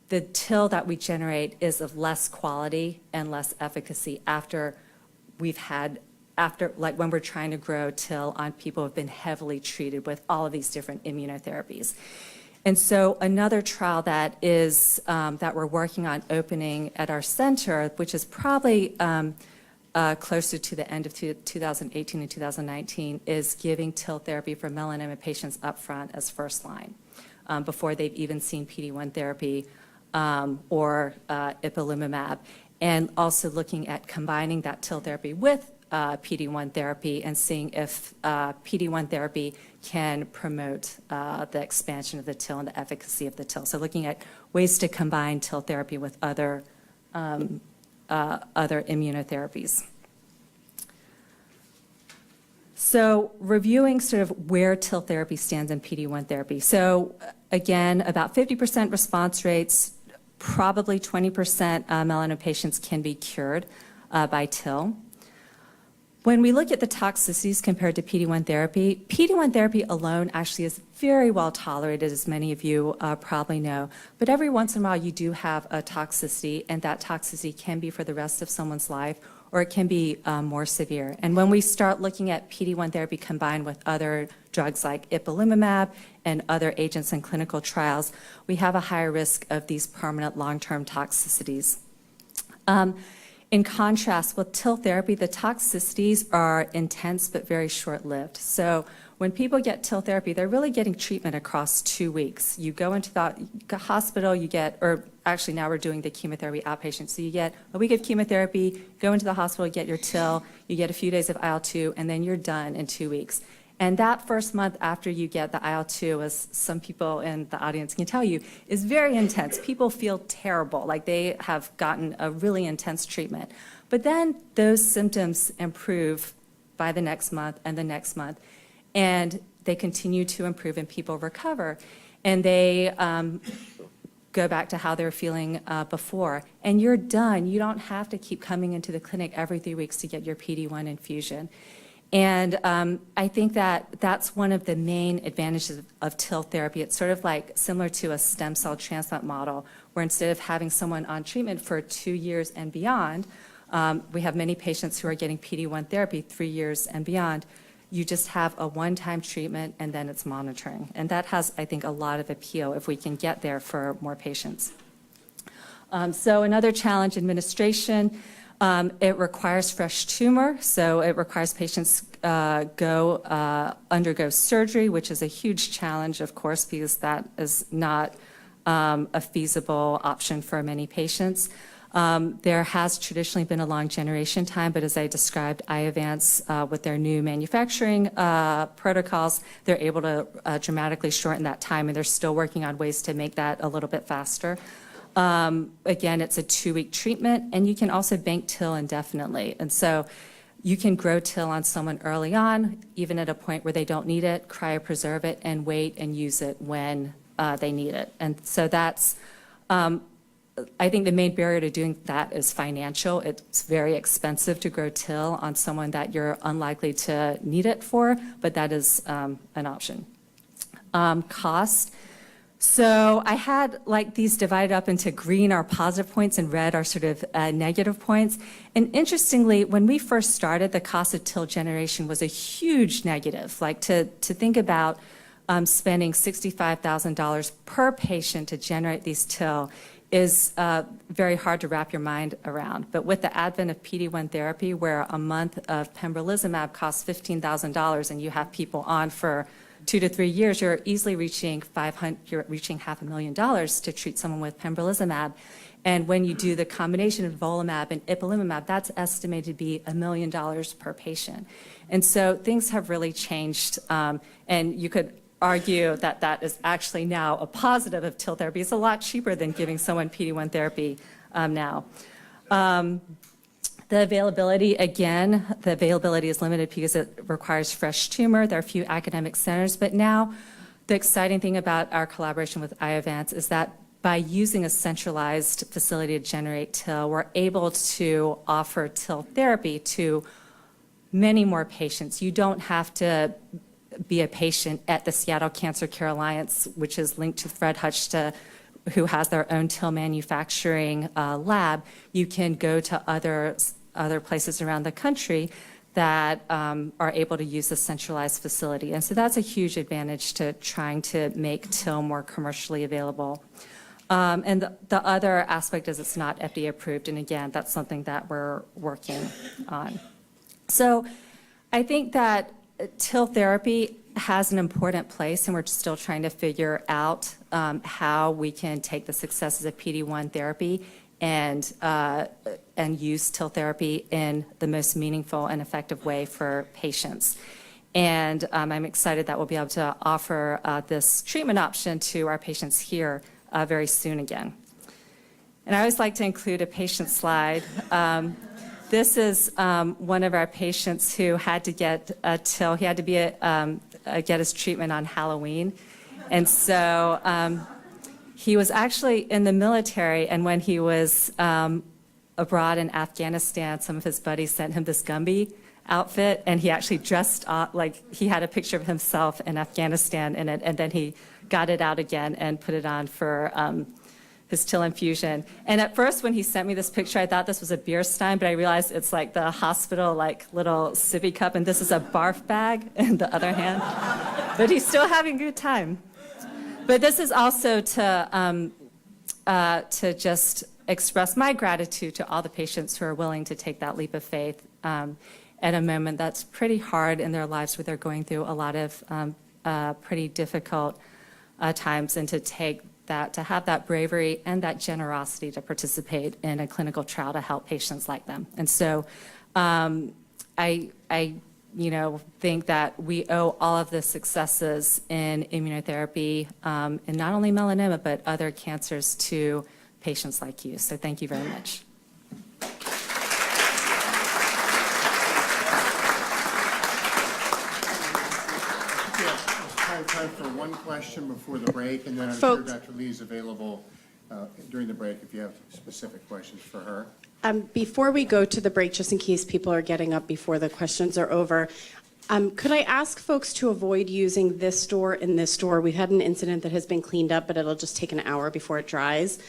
the TIL that we generate is of less quality and less efficacy after when we're trying to grow TIL on people who have been heavily treated with all of these different immunotherapies. And so another trial that we're working on opening at our center, which is probably closer to the end of 2018 and 2019, is giving TIL therapy for melanoma patients up front as first line, before they've even seen PD-1 therapy or ipilimumab, and also looking at combining that TIL therapy with PD-1 therapy and seeing if PD-1 therapy can promote the expansion of the TIL and the efficacy of the TIL. So looking at ways to combine TIL therapy with other immunotherapies. So reviewing sort of where TIL therapy stands in PD-1 therapy. So again, about 50% response rates, probably 20% melanoma patients can be cured by TIL. When we look at the toxicities compared to PD-1 therapy alone actually is very well tolerated, as many of you probably know. But every once in a while, you do have a toxicity, and that toxicity can be for the rest of someone's life, or it can be more severe. And when we start looking at PD-1 therapy combined with other drugs like ipilimumab and other agents in clinical trials, we have a higher risk of these permanent long-term toxicities. In contrast, with TIL therapy, the toxicities are intense but very short-lived. So when people get TIL therapy, they're really getting treatment across 2 weeks. You go into the hospital, or actually now we're doing the chemotherapy outpatient. So you get a week of chemotherapy, go into the hospital, get your TIL, you get a few days of IL-2, and then you're done in 2 weeks. And that first month after you get the IL-2, as some people in the audience can tell you, is very intense. People feel terrible, like they have gotten a really intense treatment. But then those symptoms improve by the next month and the next month, and they continue to improve and people recover. And they go back to how they were feeling before. And you're done. You don't have to keep coming into the clinic every 3 weeks to get your PD-1 infusion. And I think that that's one of the main advantages of TIL therapy. It's sort of like similar to a stem cell transplant model, where instead of having someone on treatment for 2 years and beyond, we have many patients who are getting PD-1 therapy 3 years and beyond. You just have a one-time treatment and then it's monitoring. And that has, I think, a lot of appeal if we can get there for more patients. So another challenge, administration. It requires fresh tumor, so it requires patients undergo surgery, which is a huge challenge, of course, because that is not a feasible option for many patients. There has traditionally been a long generation time, but as I described, Iovance, with their new manufacturing protocols, they're able to dramatically shorten that time, and they're still working on ways to make that a little bit faster. Again, it's a 2-week treatment, and you can also bank TIL indefinitely. And so you can grow TIL on someone early on, even at a point where they don't need it, cryopreserve it, and wait and use it when they need it. And so that's, I think the main barrier to doing that is financial. It's very expensive to grow TIL on someone that you're unlikely to need it for, but that is an option. Cost. So I had like these divided up into green are positive points and red are sort of negative points. And interestingly, when we first started, the cost of TIL generation was a huge negative. Like to think about spending $65,000 per patient to generate these TIL is very hard to wrap your mind around. But with the advent of PD-1 therapy, where a month of pembrolizumab costs $15,000 and you have people on for 2 to 3 years, you're easily reaching $500,000 to treat someone with pembrolizumab. And when you do the combination of nivolumab and ipilimumab, that's estimated to be $1 million per patient. And so things have really changed, and you could argue that that is actually now a positive of TIL therapy. It's a lot cheaper than giving someone PD-1 therapy now. The availability, again, the availability is limited because it requires fresh tumor. There are a few academic centers, but now the exciting thing about our collaboration with Iovance is that by using a centralized facility to generate TIL, we're able to offer TIL therapy to many more patients. You don't have to be a patient at the Seattle Cancer Care Alliance, which is linked to Fred Hutchinson, who has their own TIL manufacturing lab. You can go to other places around the country that are able to use the centralized facility. And so that's a huge advantage to trying to make TIL more commercially available. And the other aspect is it's not FDA approved. And again, that's something that we're working on. So I think that TIL therapy has an important place, and we're still trying to figure out how we can take the successes of PD-1 therapy and use TIL therapy in the most meaningful and effective way for patients. And I'm excited that we'll be able to offer this treatment option to our patients here very soon again. And I always like to include a patient slide. This is one of our patients who had to get a TIL. He had to be get his treatment on Halloween. And so he was actually in the military, and when he was abroad in Afghanistan, some of his buddies sent him this Gumby outfit, and he actually dressed up, like he had a picture of himself in Afghanistan in it, and then he got it out again and put it on for his TIL infusion. And at first, when he sent me this picture, I thought this was a beer stein, but I realized it's like the hospital, like little sippy cup, and this is a barf bag in the other hand. But he's still having a good time. But this is also to just express my gratitude to all the patients who are willing to take that leap of faith at a moment that's pretty hard in their lives, where they're going through a lot of pretty difficult times, and to have that bravery and that generosity to participate in a clinical trial to help patients like them. And so I think that we owe all of the successes in immunotherapy, and not only melanoma, but other cancers, to patients like you. So thank you very much. Time for one question before the break, and then I'm sure Dr. Lee's available during the break if you have specific questions for her. Before we go to the break, just in case people are getting up before the questions are over, could I ask folks to avoid using this door and this door? We've had an incident that has been cleaned up, but it'll just take an hour before it dries.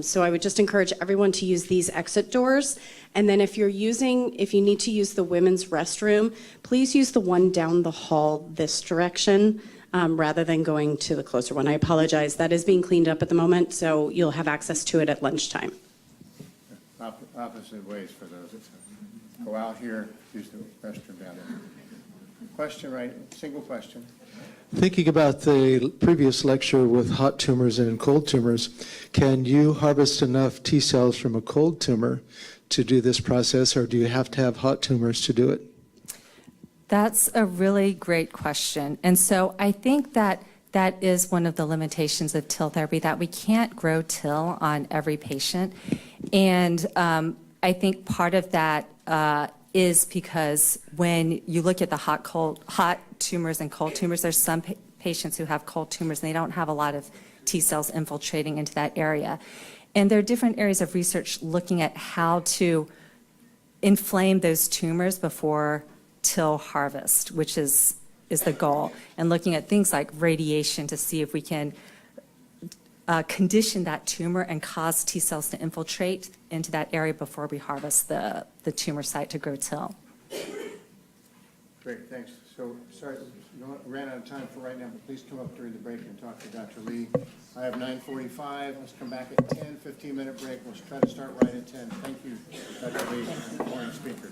So I would just encourage everyone to use these exit doors. And then if you need to use the women's restroom, please use the one down the hall this direction rather than going to the closer one. I apologize. That is being cleaned up at the moment, so you'll have access to it at lunchtime. Opposite ways for those. Go out here, use the restroom down there. Question, right? Single question. Thinking about the previous lecture with hot tumors and cold tumors, can you harvest enough T cells from a cold tumor to do this process, or do you have to have hot tumors to do it? That's a really great question. And so I think that that is one of the limitations of TIL therapy, that we can't grow TIL on every patient. And I think part of that is because when you look at the hot tumors and cold tumors, there's some patients who have cold tumors and they don't have a lot of T cells infiltrating into that area. And there are different areas of research looking at how to inflame those tumors before TIL harvest, which is the goal, and looking at things like radiation to see if we can condition that tumor and cause T cells to infiltrate into that area before we harvest the tumor site to grow TIL. Great, thanks. So, sorry, ran out of time for right now, but please come up during the break and talk to Dr. Lee. I have 9:45. Let's come back at 10, 15-minute break. We'll try to start right at 10. Thank you, Dr. Lee, and morning speakers.